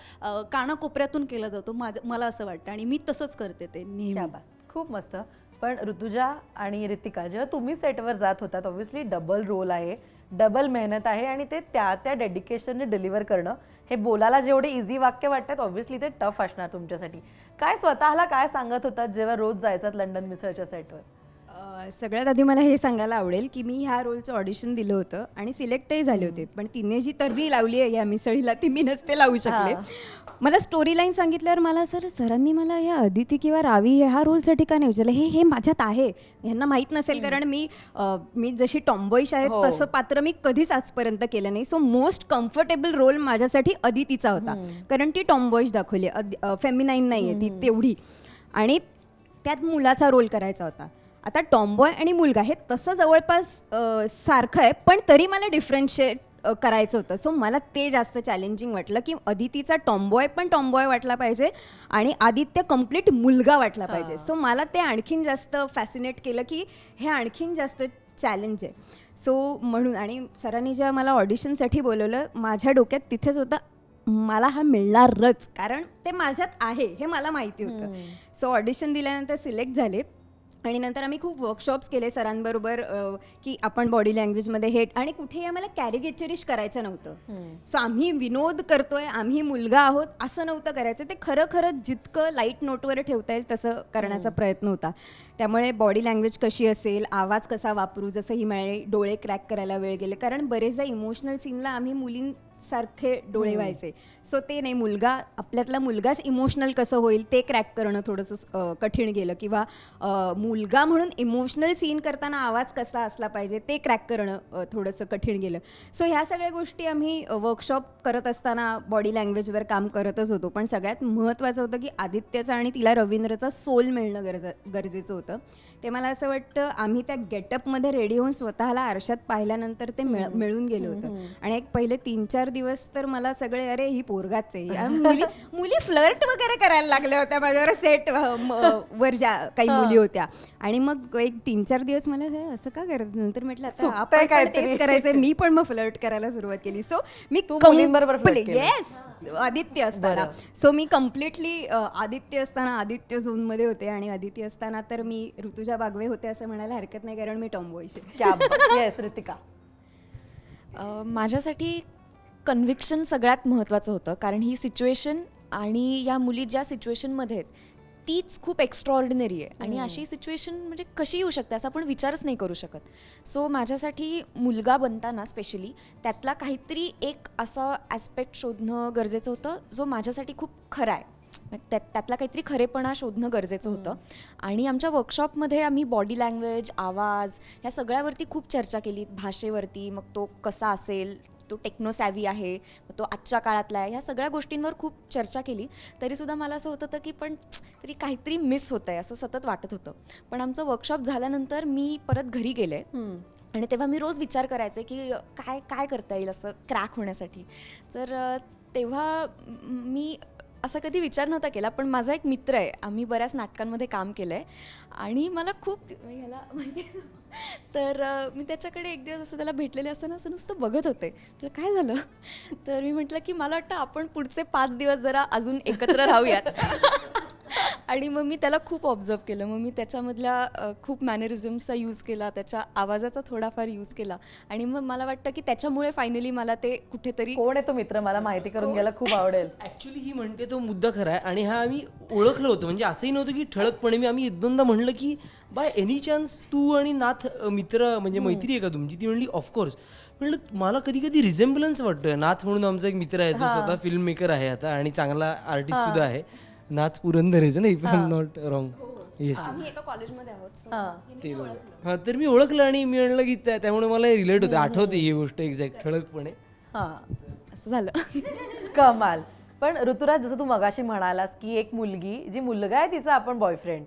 कानाकोपऱ्यातून केला जातो मला असं वाटतं. आणि मी तसंच करते ते नेहमी. क्या बात, खूप मस्त. पण ऋतुजा आणि रितिका जेव्हा तुम्ही सेटवर जात होतात ऑब्व्हियसली डबल रोल आहे, डबल मेहनत आहे आणि ते त्या डेडिकेशनने डिलिव्हर करणं, हे बोलायला जेवढे इझी वाक्य वाटतात ऑब्व्हियसली ते टफ असणार तुमच्यासाठी. काय स्वतःला काय सांगत होतात जेव्हा रोज जायचात लंडन मिसळच्या सेटवर? सगळ्यात आधी मला हे सांगायला आवडेल की मी ह्या रोलचं ऑडिशन दिलं होतं आणि सिलेक्टही झाले होते, पण तिने जी तर्री लावली आहे या मिसळीला ती मी नसते लावू शकले. मला स्टोरी लाईन सांगितल्यावर मला सरांनी मला या अदिती किंवा रावी ह्या रोलसाठी का नाही विचारलं. हे माझ्यात आहे, ह्यांना माहीत नसेल कारण मी जशी टॉम्बॉईश आहे तसं पात्र मी कधीच आजपर्यंत केलं नाही. सो मोस्ट कम्फर्टेबल रोल माझ्यासाठी अदितीचा होता कारण ती टॉम्बॉईश दाखवली, फेमिनाईन नाही आहे ती तेवढी, आणि त्यात मुलाचा रोल करायचा होता. आता टॉम्बॉय आणि मुलगा हे तसं जवळपास सारखं आहे पण तरी मला डिफरन्शिएट करायचं होतं. सो मला ते जास्त चॅलेंजिंग वाटलं की अदितीचा टॉम्बॉय पण टॉम्बॉय वाटला पाहिजे आणि आदित्य कम्प्लीट मुलगा वाटला पाहिजे. सो मला ते आणखीन जास्त फॅसिनेट केलं की हे आणखीन जास्त चॅलेंज आहे. सो म्हणून आणि सरांनी जेव्हा मला ऑडिशनसाठी बोलवलं माझ्या डोक्यात तिथेच होतं मला हा मिळणारच कारण ते माझ्यात आहे हे मला माहिती होतं. सो ऑडिशन दिल्यानंतर सिलेक्ट झाले आणि नंतर आम्ही खूप वर्कशॉप्स केले सरांबरोबर की आपण बॉडी लँग्वेजमध्ये हे आणि कुठेही आम्हाला कॅरिकेचरिश करायचं नव्हतं. सो आम्ही विनोद करतोय, आम्ही मुलगा आहोत असं नव्हतं करायचं. ते खरं जितकं लाईट नोटवर ठेवता येईल तसं करण्याचा प्रयत्न होता. त्यामुळे बॉडी लँग्वेज कशी असेल, आवाज कसा वापरू, जसं ही माझे डोळे क्रॅक करायला वेळ गेले कारण बरेचदा इमोशनल सीनला आम्ही मुलींसारखे डोळे व्हायचे. सो ते नाही, मुलगा आपल्यातला मुलगाच इमोशनल कसं होईल ते क्रॅक करणं थोडंसं कठीण गेलं किंवा मुलगा म्हणून इमोशनल सीन करताना आवाज कसा असला पाहिजे ते क्रॅक करणं थोडंसं कठीण गेलं. सो ह्या सगळ्या गोष्टी आम्ही वर्कशॉप करत असताना बॉडी लँग्वेजवर काम करतच होतो. पण सगळ्यात महत्त्वाचं होतं की आदित्यचा आणि तिला रवींद्रचा सोल मिळणं गरजेचं होतं. ते मला असं वाटतं आम्ही त्या गेटअपमध्ये रेडी होऊन स्वतःला आरशात पाहिल्यानंतर ते मिळून गेलं होतं. आणि एक पहिले 3-4 दिवस तर मला सगळे अरे ही पोरगाच आहे, मुली फ्लर्ट वगैरे करायला लागल्या होत्या माझ्यावर सेट वर ज्या काही मुली होत्या. आणि मग एक 3-4 दिवस मला असं का करत, नंतर म्हटलं आता आपण तेच करायचंय, मी पण मग फ्लर्ट करायला सुरुवात केली. सो मी येस आदित्य असताना सो मी कम्प्लिटली आदित्य असताना आदित्य झोनमध्ये होते आणि आदित्य असताना तर मी ऋतुजा बागवे होते असं म्हणायला हरकत नाही कारण मी टॉम्बॉयच आहे. रितिका, माझ्यासाठी कन्व्हिक्शन सगळ्यात महत्त्वाचं होतं कारण ही सिच्युएशन आणि या मुली ज्या सिच्युएशनमध्ये आहेत तीच खूप एक्स्ट्रॉर्डिनरी आहे आणि अशी सिच्युएशन म्हणजे कशी येऊ शकते असं आपण विचारच नाही करू शकत. सो माझ्यासाठी मुलगा बनताना स्पेशली त्यातला काहीतरी एक असा ॲस्पेक्ट शोधणं गरजेचं होतं जो माझ्यासाठी खूप खरा आहे, त्यातला काहीतरी खरेपणा शोधणं गरजेचं होतं. आणि आमच्या वर्कशॉपमध्ये आम्ही बॉडी लँग्वेज, आवाज ह्या सगळ्यावरती खूप चर्चा केली, भाषेवरती, मग तो कसा असेल, तो टेक्नो सॅव्ही आहे, तो आजच्या काळातला आहे, ह्या सगळ्या गोष्टींवर खूप चर्चा केली. तरीसुद्धा मला असं होतं की पण तरी काहीतरी मिस होतं आहे असं सतत वाटत होतं. पण आमचं वर्कशॉप झाल्यानंतर मी परत घरी गेले आणि तेव्हा मी रोज विचार करायचे की काय काय करता येईल असं क्रॅक होण्यासाठी. तर तेव्हा मी असा कधी विचार नव्हता केला, पण माझा एक मित्र आहे, आम्ही बऱ्याच नाटकांमध्ये काम केलं आहे आणि मला खूप ह्याला माहिती आहे. तर मी त्याच्याकडे एक दिवस असं त्याला भेटलेले असताना असं नुसतं बघत होते. म्हटलं काय झालं, तर मी म्हटलं की मला वाटतं आपण पुढचे 5 दिवस जरा अजून एकत्र राहूयात. आणि मग मी त्याला खूप ऑब्झर्व केलं, मग मी त्याच्यामधल्या खूप मॅनरिझम्सचा यूज केला, त्याच्या आवाजाचा थोडाफार यूज केला आणि मग मला वाटतं की त्याच्यामुळे फायनली मला ते कुठेतरी. कोण आहे तो मित्र, मला माहिती करून घ्यायला खूप आवडेल. ॲक्च्युली ही म्हणते तो मुद्दा खरा आहे आणि हा आम्ही ओळखलं होतं, म्हणजे असंही नव्हतं की ठळकपणे. आम्ही 1-2दा म्हणलं की बाय एनी चान्स तू आणि नाथ मित्र म्हणजे मैत्री आहे का तुमची? ती म्हणली ऑफकोर्स. म्हटलं मला कधी कधी रिझेम्बलन्स वाटतोय. नाथ म्हणून आमचा एक मित्र आहे जो स्वतः फिल्म मेकर आहे आता आणि चांगला आर्टिस्ट सुद्धा आहे. नाथ पुरंदर इज ना, if I am not wrong. Yes आम्ही एका कॉलेजमध्ये आहोत so हां. ते बरोबर हां तर मी ओळखलं आणि मी म्हणलं की त्यामुळे मला रिलेट होतं आठवते ही गोष्ट एक्झॅक्ट ठळकपणे. हां असं झालं. कमाल. पण ऋतुराज, जसं तू मगाशी म्हणालास की एक मुलगी जी मुलगा आहे तिचा आपण बॉयफ्रेंड,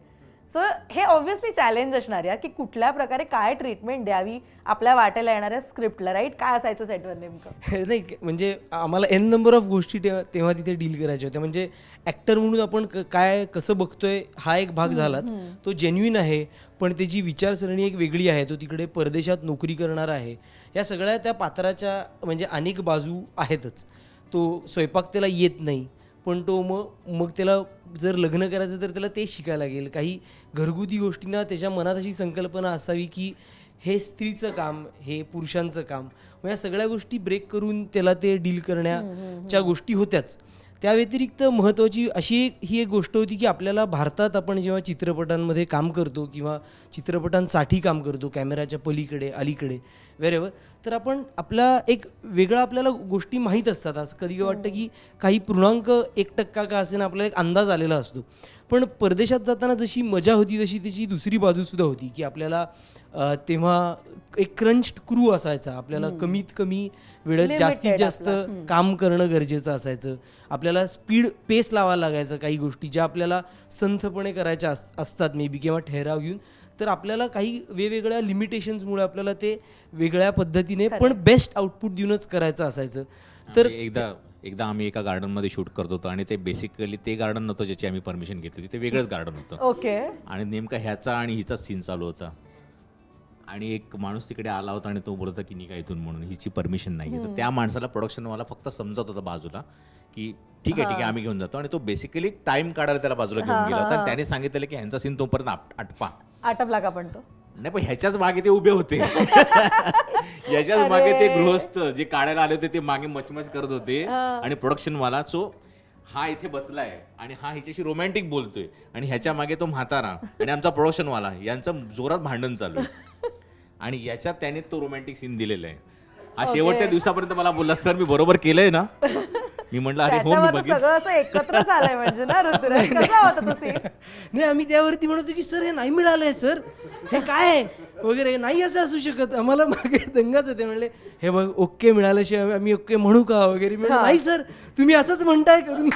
सो हे ऑब्व्हियसली चॅलेंज असणार आहे की कुठल्या प्रकारे काय ट्रीटमेंट द्यावी आपल्या वाटेला येणाऱ्या स्क्रिप्टला, राईट? काय असायचं सेटवर नेमकं? नाही म्हणजे आम्हाला एन नंबर ऑफ गोष्टी तेव्हा तिथे डील करायच्या होत्या. म्हणजे ॲक्टर म्हणून आपण काय कसं बघतोय हा एक भाग झालाच, तो जेन्युइन आहे, पण त्याची विचारसरणी एक वेगळी आहे, तो तिकडे परदेशात नोकरी करणारा आहे. या सगळ्या त्या पात्राच्या म्हणजे अनेक बाजू आहेतच. तो स्वयंपाक त्याला येत नाही, पण तो मग त्याला जर लग्न करायचं तर त्याला ते शिकायला लागेल. काही घरगुती गोष्टींना त्याच्या मनात अशी संकल्पना असावी की हे स्त्रीचं काम, हे पुरुषांचं काम. मग या सगळ्या गोष्टी ब्रेक करून त्याला ते डील करण्याच्या गोष्टी होत्याच. त्या व्यतिरिक्त महत्त्वाची अशी ही एक गोष्ट होती की आपल्याला भारतात आपण जेव्हा चित्रपटांमध्ये काम करतो किंवा चित्रपटांसाठी काम करतो, कॅमेऱ्याच्या पलीकडे अलीकडे वेरेवर, तर आपण एक वेगळा आपल्याला गोष्टी माहीत असतात. असं कधी वाटतं की काही पूर्णांक 1% का असेना आपल्याला एक अंदाज आलेला असतो. पण परदेशात जाताना जशी मजा होती तशी त्याची दुसरी बाजूसुद्धा होती की आपल्याला तेव्हा एक क्रंच्ड क्रू असायचा. आपल्याला कमीत कमी वेळेत जास्तीत जास्त काम करणं गरजेचं असायचं. आपल्याला स्पीड पेस लावायला लागायचं. काही गोष्टी ज्या आपल्याला संथपणे करायच्या असतात मे बी किंवा ठहराव घेऊन, तर आपल्याला काही वेगवेगळ्या लिमिटेशन्समुळे आपल्याला ते वेगळ्या पद्धतीने पण बेस्ट आउटपुट देऊनच करायचं असायचं. तर एकदा आम्ही एका गार्डनमध्ये शूट करत होतो आणि ते बेसिकली ते गार्डन नव्हतं ज्याची आम्ही परमिशन घेतली होती, ते वेगळंच गार्डन होतं. ओके. आणि नेमका ह्याचा आणि हिचा सीन चालू होता आणि एक माणूस तिकडे आला होता आणि तो बोलत होता की निघा इथून म्हणून, हिची परमिशन नाही. तर त्या माणसाला प्रोडक्शन मला फक्त समजत होता बाजूला की ठीक आहे आम्ही घेऊन जातो, आणि तो बेसिकली टाइम काढायला त्याला बाजूला घेऊन गेला होता आणि त्याने सांगितलं की ह्यांचा सीन तोपर्यंत आटपला का पण तो? नाही, पण ह्याच्याच मागे ते उभे होते. याच्याच मागे ते गृहस्थ जे काढायला आले होते ते मागे मचमच करत होते आणि प्रोडक्शन वाला. सो हा इथे बसलाय आणि हा हिच्याशी रोमॅन्टिक बोलतोय आणि ह्याच्या मागे तो म्हातारा आणि आमचा प्रोडक्शन वाला यांचं जोरात भांडण चालू आहे आणि याच्यात त्याने तो रोमॅन्टिक सीन दिलेला आहे. हा शेवटच्या दिवसापर्यंत मला बोलला, सर मी बरोबर केलंय ना? मी म्हटलं अरे हो, मी बघितलं. सगळं असं एकत्र झालंय म्हणजे ना ऋतुराज. कसा होता तो scene? नाही, आम्ही त्यावरती म्हणतो की सर हे नाही मिळालंय, सर हे काय आहे वगैरे, नाही असं असू शकत. आम्हाला मागे दंगाच होते. म्हणले हे बघ ओके मिळाल्याशिवाय आम्ही ओके म्हणू का वगैरे. म्हणलं नाही सर, तुम्ही असंच म्हणताय करून.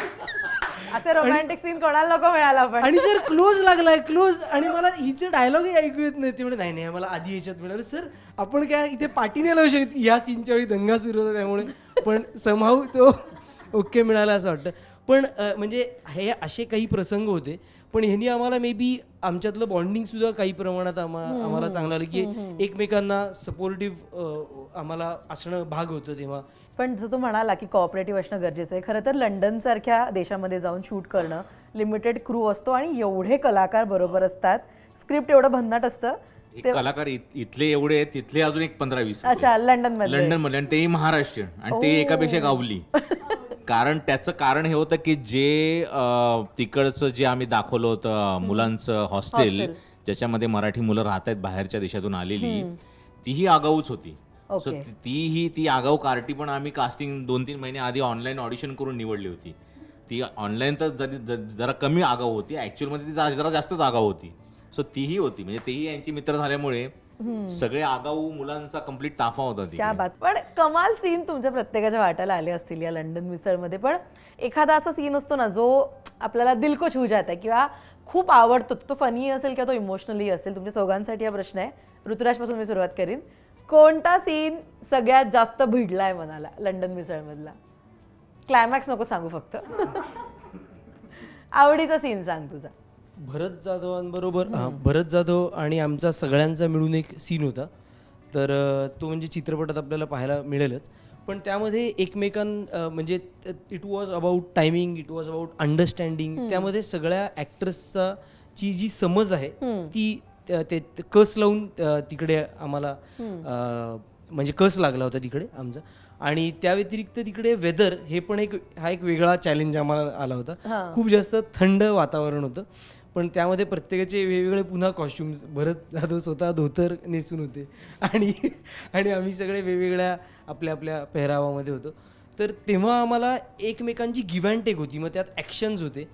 आता रोमॅन्टिक सीन कोणाला नको मिळाला पण. आणि सर क्लोज लागलाय क्लोज, आणि मला हिचे डायलॉगही ऐकू येत नाही. ते म्हणजे नाही मला आधी याच्यात मिळालं. सर आपण काय इथे पाठी नाही लावू शकत, या सीनच्या वेळी दंगा सुरू होता त्यामुळे, पण समहाऊ तो ओके मिळाला असं वाटतं. पण म्हणजे हे असे काही प्रसंग होते, पण ह्यांनी आम्हाला मे बी आमच्यातलं बॉन्डिंग सुद्धा काही प्रमाणात आम्हाला चांगलं आलं की एकमेकांना सपोर्टिव्ह आम्हाला असणं भाग होतं तेव्हा. पण जसं तू म्हणाला की कोऑपरेटिव्ह असणं गरजेचं आहे. खरं तर लंडनसारख्या देशामध्ये जाऊन शूट करणं, लिमिटेड क्रू असतो आणि एवढे कलाकार बरोबर असतात, स्क्रिप्ट एवढं भन्नाट असतं. कलाकार इथले एवढे आहेत, तिथले अजून एक 15-20. अच्छा, लंडनमध्ये आणि तेही महाराष्ट्र, आणि ते एकापेक्षा गावली. कारण त्याचं कारण हे होतं की जे तिकडचं जे आम्ही दाखवलं होतं मुलांचं हॉस्टेल, ज्याच्यामध्ये मराठी मुलं राहत आहेत बाहेरच्या देशातून आलेली, तीही आगाऊच होती. सो ती आगाऊ कार्टी पण आम्ही कास्टिंग 2-3 महिने आधी ऑनलाईन ऑडिशन करून निवडली होती. ती ऑनलाईन तर जरा कमी आगाऊ होती, ऍक्च्युअल मध्ये ती जरा जास्तच आगाऊ होती. सो तीही होती, म्हणजे तेही यांची मित्र झाल्यामुळे सगळे आगाऊ मुलांचा कम्प्लीट ताफा होता. क्या बात. पण कमाल सीन तुमच्या प्रत्येकाच्या वाट्याला आले असतील या लंडन मिसळमध्ये. पण एखादा असा सीन असतो ना जो आपल्याला दिल को छू जात आहे किंवा खूप आवडतो, तो फनी असेल किंवा तो इमोशनली असेल. तुमच्या चौघांसाठी हा प्रश्न आहे. ऋतुराजपासून मी सुरुवात करीन. कोणता सीन सगळ्यात जास्त भिडलाय मनाला लंडन मिसळमधला? क्लायमॅक्स नको सांगू, फक्त आवडीचा सीन सांग तुझा. भरत जाधवांबरोबर भरत जाधव आणि आमचा सगळ्यांचा मिळून एक सीन होता. तर तो म्हणजे चित्रपटात आपल्याला पाहायला मिळेलच, पण त्यामध्ये म्हणजे it was about timing, it was about understanding. त्यामध्ये सगळ्या ॲक्टर्सचा जी समज आहे ती ते कस लावून तिकडे आम्हाला म्हणजे कस लागला होता तिकडे आमचा. आणि त्या व्यतिरिक्त तिकडे वेदर हे पण हा एक वेगळा चॅलेंज आम्हाला आला होता. खूप जास्त थंड वातावरण होतं, पण त्यामध्ये प्रत्येकाचे वेगवेगळे पुन्हा कॉस्ट्युम्स. भरत जाधव स्वतः धोतर नेसून होते आणि आम्ही सगळे वेगवेगळ्या आपल्या पेहरावामध्ये होतो. तर तेव्हा आम्हाला एकमेकांची गिव्ह अँड टेक होती. मग त्यात ॲक्शन्स होते,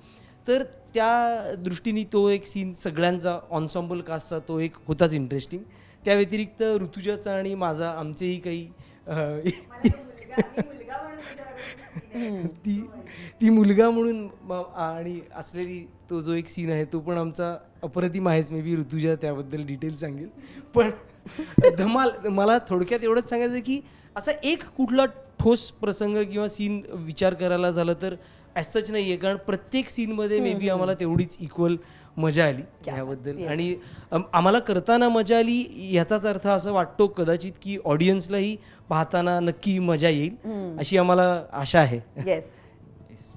तर त्या दृष्टीने तो एक सीन सगळ्यांचा ऑन्सॉम्बल कास्टचा तो एक होताच इंटरेस्टिंग. त्या व्यतिरिक्त ऋतुजाचा आणि माझा आमचेही काही ती मुलगा म्हणून आणि असलेली तो जो एक सीन आहे तो पण आमचा अप्रतिम आहेच. मे बी ऋतुजा त्याबद्दल डिटेल सांगेल. पण धमाल. मला थोडक्यात एवढंच सांगायचं की असा एक कुठला ठोस प्रसंग किंवा सीन विचार करायला झालं तर ॲज सच नाही आहे, कारण प्रत्येक सीनमध्ये मे बी आम्हाला तेवढीच इक्वल मजा आली ह्याबद्दल. आणि आम्हाला करताना मजा आली ह्याचाच अर्थ असं वाटतो कदाचित की ऑडियन्सलाही पाहताना नक्की मजा येईल अशी आम्हाला आशा आहे. Yes,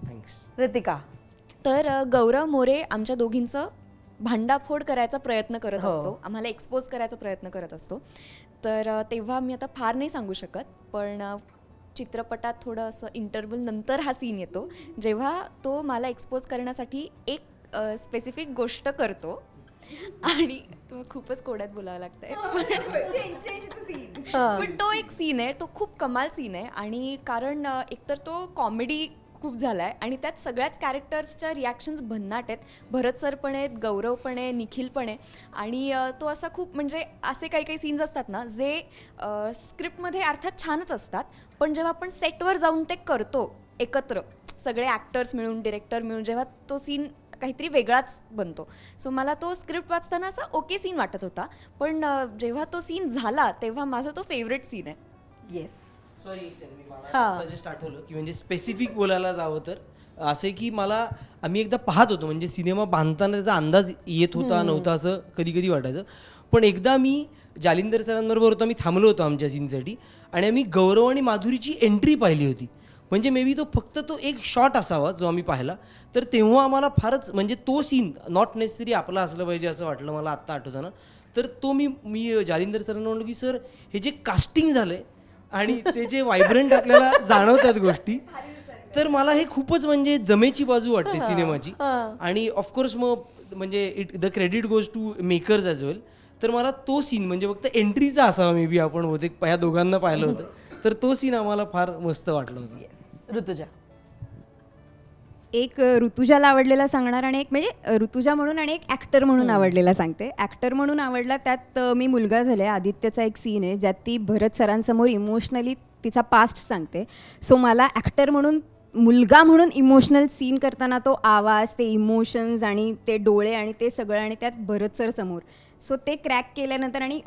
thanks. रितिका. तर गौरव मोरे आमच्या दोघींचं भांडाफोड करायचा प्रयत्न करत हो. असतो, आम्हाला एक्सपोज करायचा प्रयत्न करत असतो. तर तेव्हा मी आता फार नाही सांगू शकत, पण चित्रपटात थोडं असं इंटरव्हल नंतर हा सीन येतो जेव्हा तो मला एक्सपोज करण्यासाठी एक स्पेसिफिक गोष्ट करतो आणि तो खूपच कोड्यात बोलावं लागतंय पण तो एक सीन आहे, तो खूप कमाल सीन आहे. आणि कारण एकतर तो कॉमेडी खूप झाला आहे आणि त्यात सगळ्याच कॅरेक्टर्सच्या रिॲक्शन्स भन्नाट आहेत. भरत सर पण आहेत, गौरव पण आहे, निखिल पण आहे. आणि तो असा खूप म्हणजे असे काही काही सीन्स असतात ना जे स्क्रिप्टमध्ये अर्थात छानच असतात, पण जेव्हा आपण सेटवर जाऊन ते करतो एकत्र सगळे ॲक्टर्स मिळून, डिरेक्टर मिळून, जेव्हा तो सीन काहीतरी वेगळाच बनतो. सो मला तो स्क्रिप्ट वाचताना असा ओके सीन वाटत होता, पण जेव्हा तो सीन झाला तेव्हा माझा तो फेवरेट सीन आहे. येस. सॉरी मला जस्ट आठवलं की म्हणजे स्पेसिफिक बोलायला जावं तर असं की मला आम्ही एकदा पाहत होतो म्हणजे सिनेमा बांधताना त्याचा अंदाज येत होता नव्हता असं कधी कधी वाटायचं. पण एकदा मी जालिंदर सरांबरोबर होतो, आम्ही थांबलो होतो आमच्या सीनसाठी आणि आम्ही गौरव आणि माधुरीची एंट्री पाहिली होती. म्हणजे मे बी तो फक्त तो एक शॉट असावा जो आम्ही पाहिला, तर तेव्हा आम्हाला फारच म्हणजे तो सीन नॉट नेसेसरी आपला असलं पाहिजे असं वाटलं मला आत्ता आठवतं ना. तर तो मी जालिंदर सरांना म्हणलो की सर हे जे कास्टिंग झालं आहे आणि ते जे व्हायब्रंट आपल्याला जाणवतात गोष्टी, तर मला हे खूपच म्हणजे जमेची बाजू वाटते सिनेमाची. आणि ऑफकोर्स मग म्हणजे the credit goes to makers as well. तर मला तो सीन म्हणजे फक्त एंट्रीचा असावा मे बी आपण होते ह्या दोघांना पाहिलं होतं, तर तो सीन आम्हाला फार मस्त वाटलं होतं. ऋतुजा. एक ऋतुजाला आवडलेला सांगणार आणि एक म्हणजे ऋतुजा म्हणून आणि एक ॲक्टर म्हणून आवडलेला सांगते. ॲक्टर म्हणून आवडला त्यात मी मुलगा झाले आदित्यचा एक सीन आहे ज्यात ती भरत सरांसमोर इमोशनली तिचा पास्ट सांगते. सो मला ॲक्टर म्हणून मुलगा म्हणून इमोशनल सीन करताना तो आवाज, ते इमोशन्स आणि ते डोळे आणि ते सगळं आणि त्यात भरत सर समोर. सो ते क्रॅक केल्यानंतर आणि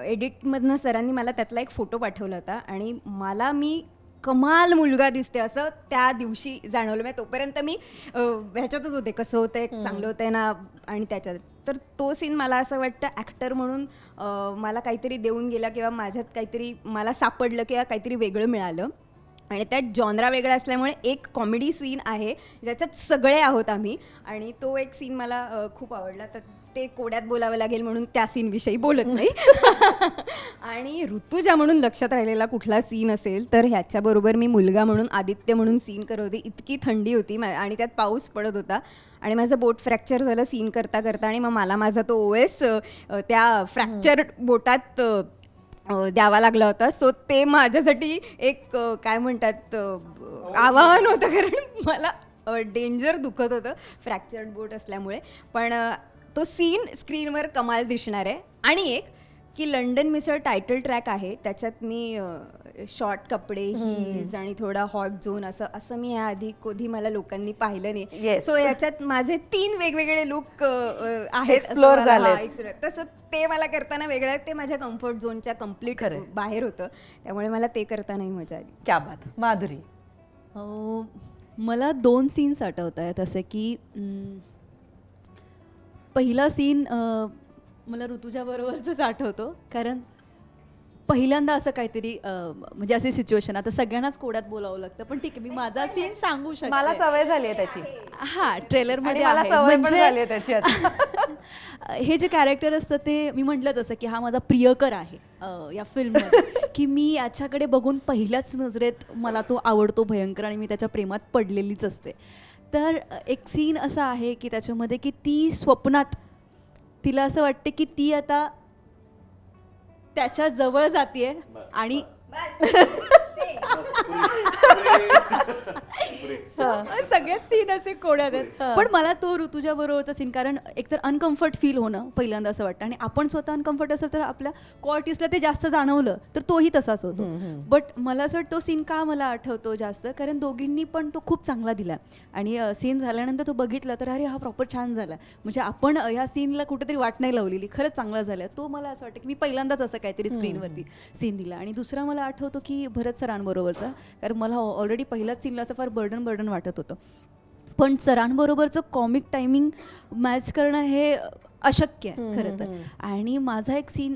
एडिटमधनं सरांनी मला त्यातला एक फोटो पाठवला होता आणि मला मी कमाल मुलगा दिसते असं त्या दिवशी जाणवलं. म्हणजे तोपर्यंत मी ह्याच्यातच होते कसं होतं आहे, चांगलं होतं आहे ना. आणि त्याच्यात तर तो सीन मला असं वाटतं ॲक्टर म्हणून मला काहीतरी देऊन गेला किंवा माझ्यात काहीतरी मला सापडलं किंवा काहीतरी वेगळं मिळालं. आणि त्यात जॉनरा वेगळा असल्यामुळे एक कॉमेडी सीन आहे ज्याच्यात सगळे आहोत आम्ही आणि तो एक सीन मला खूप आवडला. तर ते कोड्यात बोलावं लागेल म्हणून त्या सीनविषयी बोलत नाही. आणि ऋतुजा म्हणून लक्षात राहिलेला कुठला सीन असेल तर ह्याच्याबरोबर मी मुलगा म्हणून आदित्य म्हणून सीन करत होती. इतकी थंडी होती आणि त्यात पाऊस पडत होता आणि माझं बोट फ्रॅक्चर झालं सीन करता करता आणि मग मला माझा तो OS त्या फ्रॅक्चर बोटात द्यावा लागला होता. सो ते माझ्यासाठी एक काय म्हणतात आव्हान होतं, कारण मला डेंजर दुखत होतं फ्रॅक्चर्ड बोट असल्यामुळे. पण तो सीन स्क्रीनवर कमाल दिसणार आहे. आणि एक की लंडन मिसळ टायटल ट्रॅक आहे त्याच्यात मी शॉर्ट कपडे, हिल्स आणि थोडा हॉट झोन असं मी ह्याआधी कधी मला लोकांनी पाहिलं नाही. सो याच्यात माझे 3 वेगवेगळे लुक आहेत. तसं ते मला करताना वेगळं, ते माझ्या कम्फर्ट झोनच्या कम्प्लीट बाहेर होतं, त्यामुळे मला ते करतानाही मजा आली. क्या बात. माधुरी. मला 2 सीन्स आठवत आहेत. असं की पहिला सीन मला ऋतुजाबरोबरच आठवतो, कारण पहिल्यांदा असं काहीतरी म्हणजे अशी सिच्युएशन, आता सगळ्यांनाच कोड्यात बोलावं लागतं, पण ठीक आहे मी माझा सीन सांगू शकते. मला सवय झाली आहे त्याची. हां, ट्रेलरमध्ये आहे. म्हणजे हे जे कॅरेक्टर असतं ते मी म्हटलंच असं की हा माझा प्रियकर आहे या फिल्ममध्ये, की मी याच्याकडे बघून पहिल्याच नजरेत मला तो आवडतो भयंकर आणि मी त्याच्या प्रेमात पडलेलीच असते. तर एक सीन असा आहे की त्याच्यामध्ये की ती स्वप्नात तिला असं वाटते की ती आता त्याच्या जवळ जातीये आणि सगळ्यात सीन असे कोड्यात आहेत. पण मला तो ऋतुजा बरोबरचा सीन, कारण एकतर अनकम्फर्ट फील होणं पहिल्यांदा असं वाटतं, आणि आपण स्वतः अनकम्फर्ट असेल तर आपल्या को-आर्टिस्टला ते जास्त जाणवलं तर तोही तसाच होतो. बट मला असं वाटतं तो सीन का मला आठवतो जास्त, कारण दोघींनी पण तो खूप चांगला दिला, आणि सीन झाल्यानंतर तो बघितला तर अरे हा प्रॉपर छान झाला, म्हणजे आपण ह्या सीनला कुठेतरी वाट नाही लावलेली, खरंच चांगला झाला. तो मला असं वाटतं की मी पहिल्यांदाच असं काहीतरी स्क्रीनवरती सीन दिला. आणि दुसरा मला आठवतो की भरत सरांबरोबरचा, कारण मला ऑलरेडी पहिल्याच सीनला असं फार बर्डन वाटत होतं, पण सरांबरोबरचं कॉमिक टायमिंग मॅच करणं हे अशक्य आहे खरं तर. आणि माझा एक सीन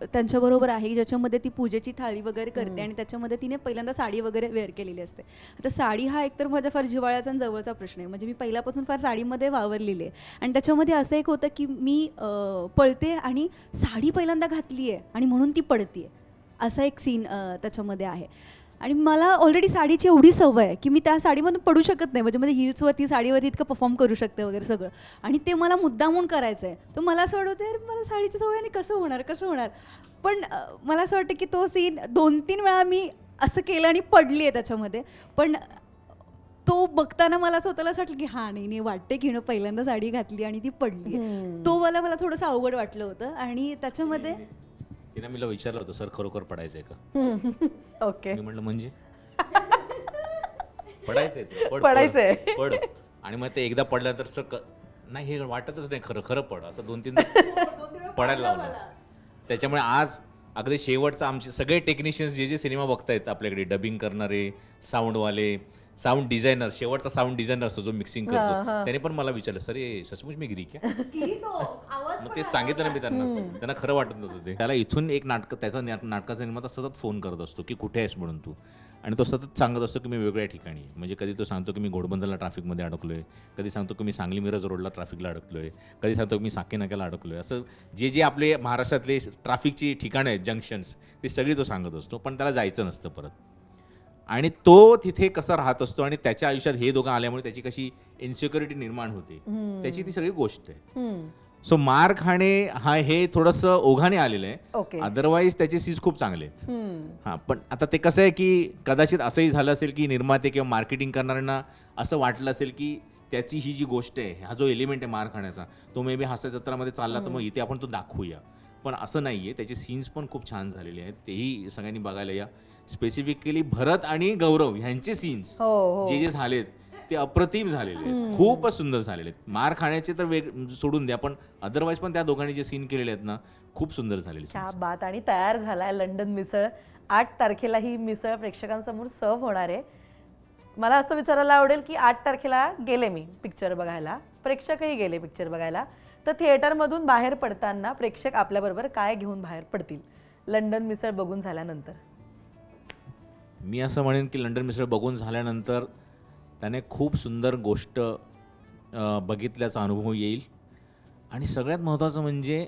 त्यांच्याबरोबर आहे ज्याच्यामध्ये ती पूजेची थाळी वगैरे करते, आणि त्याच्यामध्ये तिने पहिल्यांदा साडी वगैरे वेअर केलेली असते. आता साडी हा एकतर माझ्या फार जिव्हाळ्याचा आणि जवळचा प्रश्न आहे, म्हणजे मी पहिल्यापासून फार साडीमध्ये वावरलेली आहे. आणि त्याच्यामध्ये असं एक होतं की मी पळते आणि साडी पहिल्यांदा घातली आहे आणि म्हणून ती पळते, असा एक सीन त्याच्यामध्ये आहे. आणि मला ऑलरेडी साडीची एवढी सवय आहे की मी त्या साडीमधून पडू शकत नाही, म्हणजे हिल्सवरती साडीवरती इतकं परफॉर्म करू शकते वगैरे सगळं, आणि ते मला मुद्दामून करायचं आहे. तर मला असं वाटतं यार मला साडीची सवय आणि कसं होणार. पण मला असं वाटतं की तो सीन 2-3 वेळा मी असं केलं आणि पडली आहे त्याच्यामध्ये, पण तो बघताना मला स्वतःला असं वाटलं की हां नाही वाटते की पहिल्यांदा साडी घातली आणि ती पडली. तो मला थोडंसं अवघड वाटलं होतं. आणि त्याच्यामध्ये तिने मला विचारलं होतं, सर खरोखर पडायचंय का? ओके, मी म्हटलं म्हणजे पडायचंय तुला, पडायचंय. पड. आणि मग ते एकदा पडलं तर सर नाही हे वाटतच नाही, खरं पड, असं 2-3 पडायला लावलं. त्याच्यामुळे आज अगदी शेवटचा आमचे सगळे टेक्निशियन्स जे सिनेमा बघतायत आपल्याकडे, डबिंग करणारे, साऊंडवाले, साऊंड डिझायनर, शेवटचा साऊंड डिझायनर असतो जो मिक्सिंग करतो, त्याने पण मला विचारलं, सर हे सचमुच मी गिरी क्या? मग ते सांगितलं ना मी त्यांना खरं वाटत नव्हतं ते. त्याला इथून एक त्याचा नाटकाचा निर्माता सतत फोन करत असतो की कुठे आहेस म्हणून तू, आणि तो सतत सांगत असतो की मी वेगळ्या ठिकाणी, म्हणजे कधी तो सांगतो की मी घोडबंदरला ट्रॅफिकमध्ये अडकलोय, कधी सांगतो की मी सांगली मिरज रोडला ट्रॅफिकला अडकलोय, कधी सांगतो की मी साकी नाक्याला अडकलोय. असं जे आपले महाराष्ट्रातले ट्रॅफिकची ठिकाणं आहेत, जंक्शन्स, ते सगळी तो सांगत असतो, पण त्याला जायचं नसतं परत. आणि तो तिथे कसा राहत असतो आणि त्याच्या आयुष्यात हे दोघं आल्यामुळे त्याची कशी इन्सिक्युरिटी निर्माण होते, त्याची ती सगळी गोष्ट आहे. सो मार खाणे हे थोडंसं ओघाने आलेलं आहे, अदरवाईज त्याचे सीन्स खूप चांगले आहेत. हां, पण आता ते कसं आहे की कदाचित असंही झालं असेल की निर्माते किंवा मार्केटिंग करणाऱ्यांना असं वाटलं असेल की त्याची ही जी गोष्ट आहे, हा जो एलिमेंट आहे मार खाण्याचा, तो मे बी हास्य जत्रामध्ये चालला तर मग इथे आपण तो दाखवूया, पण असं नाही आहे. त्याचे सीन्स पण खूप छान झालेले आहेत, तेही सगळ्यांनी बघायला या. स्पेसिफिकली भरत आणि गौरव ह्यांचे सीन्स जे झालेत ते अप्रतिम झालेले आहेत, खूपच सुंदर झालेले आहेत. मार खाण्याचे तर सोडून द्या, पण अदरवाईज पण त्या दोघांनी जे सीन केलेले आहेत ना, खूप सुंदर झालेले. क्या बात. आणि तयार झालाय लंडन मिसळ. 8 तारखेला ही मिसळ प्रेक्षकांसमोर सर्व होणार आहे. मला असं विचारायला आवडेल की 8 तारखेला गेले मी पिक्चर बघायला, प्रेक्षकही गेले पिक्चर बघायला, तर थिएटरमधून बाहेर पडताना प्रेक्षक आपल्याबरोबर काय घेऊन बाहेर पडतील लंडन मिसळ बघून झाल्यानंतर? मी असं म्हणेन की लंडन मिसळ बघून झाल्यानंतर त्याने खूप सुंदर गोष्ट बघितल्याचा अनुभव येईल. आणि सगळ्यात महत्त्वाचं म्हणजे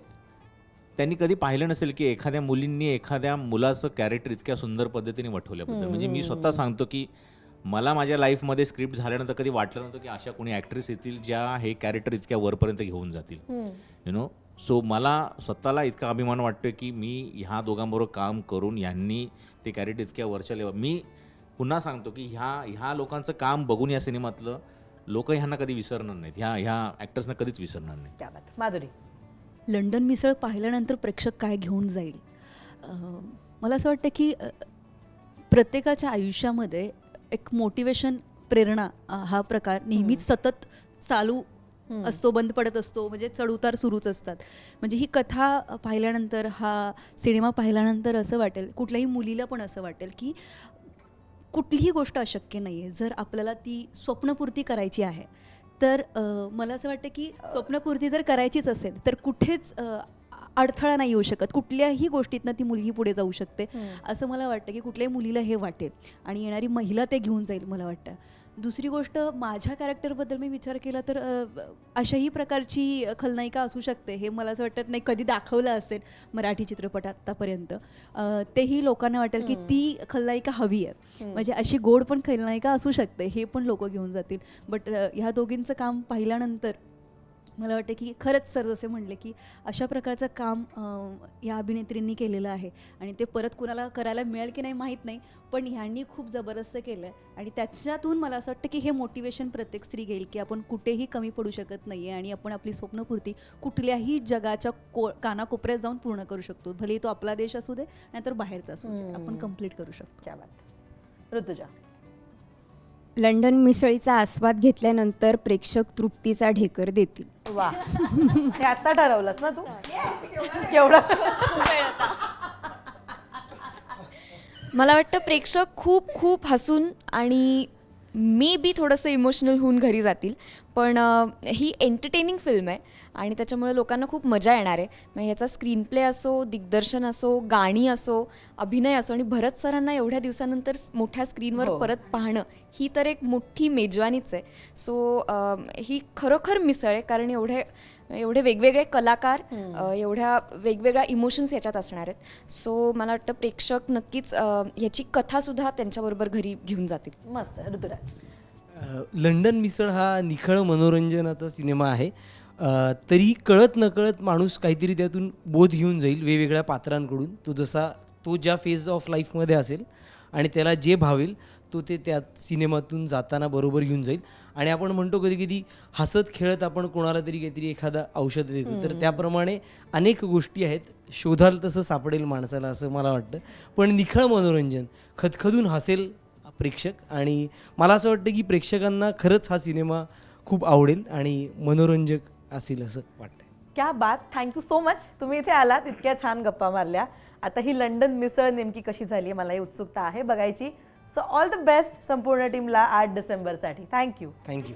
त्यांनी कधी पाहिलं नसेल की एखाद्या मुलींनी एखाद्या मुलाचं कॅरेक्टर इतक्या सुंदर पद्धतीने वठवल्याबद्दल. म्हणजे मी स्वतः सांगतो की मला माझ्या लाईफमध्ये स्क्रिप्ट झाल्यानंतर कधी वाटलं नव्हतं की अशा कोणी ॲक्ट्रेस येतील ज्या हे कॅरेक्टर इतक्या वरपर्यंत घेऊन जातील. सो मला स्वतःला इतका अभिमान वाटतो की मी ह्या दोघांबरोबर काम करून यांनी ते कॅरेक्टर इतक्या वरच्या लेवल. मी पुन्हा सांगतो की ह्या लोकांचं काम बघून या सिनेमातलं लोक ह्यांना कधी विसरणार नाहीत, ह्या ॲक्टर्सना कधीच विसरणार नाही. क्या बात. माधुरी, लंडन मिसळ पाहिल्यानंतर प्रेक्षक काय घेऊन जाईल? मला असं वाटतं की प्रत्येकाच्या आयुष्यामध्ये एक मोटिवेशन, प्रेरणा हा प्रकार नेहमीच सतत चालू असतो, बंद पडत असतो, म्हणजे चढउतार सुरूच असतात. म्हणजे ही कथा पाहिल्यानंतर, हा सिनेमा पाहिल्यानंतर असं वाटेल, कुठल्याही मुलीला पण असं वाटेल की कुठलीही गोष्ट अशक्य नाही आहे जर आपल्याला ती स्वप्नपूर्ती करायची आहे. तर मला असं वाटतं की स्वप्नपूर्ती जर करायचीच असेल तर कुठेच अडथळा नाही येऊ शकत, कुठल्याही गोष्टीतनं ती मुलगी पुढे जाऊ शकते असं मला वाटतं की कुठल्याही मुलीला हे वाटेल, आणि येणारी महिला ते घेऊन जाईल मला वाटतं. दुसरी गोष्ट, माझ्या कॅरेक्टरबद्दल मी विचार केला तर अशाही प्रकारची खलनायिका असू शकते हे मला असं वाटत नाही कधी दाखवलं असेल मराठी चित्रपट आत्तापर्यंत. तेही लोकांना वाटेल की ती खलनायिका हवी आहे, म्हणजे अशी गोड पण खलनायिका असू शकते, हे पण लोक घेऊन जातील. बट ह्या दोघींचं काम पाहिल्यानंतर मला वाटतं की खरंच सर जसे म्हणले की अशा प्रकारचं काम या अभिनेत्रींनी केलेलं आहे आणि ते परत कुणाला करायला मिळेल की नाही माहीत नाही, पण ह्यांनी खूप जबरदस्त केलं आहे आणि त्याच्यातून मला असं वाटतं की हे मोटिवेशन प्रत्येक स्त्री घेईल की आपण कुठेही कमी पडू शकत नाही आहे आणि आपण आपली स्वप्नपूर्ती कुठल्याही जगाच्या कानाकोपऱ्यात जाऊन पूर्ण करू शकतो. भले तो आपला देश असू दे नाहीतर बाहेरचा असू दे, आपण कम्प्लीट करू शकतो. क्या बात. ऋतुजा. लंडन मिसळीचा आस्वाद घेतल्यानंतर प्रेक्षक तृप्तीचा ढेकर देतील. वा, हे आता ठरवलंस ना तू? केवढं मला वाटतं प्रेक्षक खूप खूप हसून आणि मे बी थोडंसं इमोशनल होऊन घरी जातील, पण ही एंटरटेनिंग फिल्म आहे आणि त्याच्यामुळे लोकांना खूप मजा येणार आहे. मग ह्याचा स्क्रीन प्ले असो, दिग्दर्शन असो, गाणी असो, अभिनय असो आणि भरत सरांना एवढ्या दिवसानंतर मोठ्या स्क्रीनवर परत पाहणं ही तर एक मोठी मेजवानीच आहे. सो ही खरोखर मिसळ आहे, कारण एवढे वेगवेगळे कलाकार, एवढ्या वेगवेगळ्या इमोशन्स याच्यात असणार आहेत. सो मला वाटतं प्रेक्षक नक्कीच याची कथासुद्धा त्यांच्याबरोबर घरी घेऊन जातील. मस्त. ऋतुराज. लंडन मिसळ हा निखळ मनोरंजनाचा सिनेमा आहे. तरी कळत नकळत माणूस काहीतरी त्यातून बोध घेऊन जाईल वेगवेगळ्या पात्रांकडून. तो ज्या फेज ऑफ लाईफमध्ये असेल आणि त्याला जे भावेल तो ते त्या सिनेमातून जाताना बरोबर घेऊन जाईल. आणि आपण म्हणतो कधी कधी हसत खेळत आपण कोणाला तरी काहीतरी एखादा औषध देतो, तर त्याप्रमाणे अनेक गोष्टी आहेत, शोधाल तसं सापडेल माणसाला असं मला वाटतं. पण निखळ मनोरंजन, खदखदून हसेल प्रेक्षक आणि मला असं वाटतं की प्रेक्षकांना खरंच हा सिनेमा खूप आवडेल आणि मनोरंजक असेल असं वाटतं. क्या बात. Thank you so much. तुम्ही इथे आलात, इतक्या छान गप्पा मारल्या. आता ही लंडन मिसळ नेमकी कशी झाली मलाही उत्सुकता आहे बघायची. सो ऑल द बेस्ट संपूर्ण टीमला 8 डिसेंबरसाठी. थँक्यू. थँक्यू.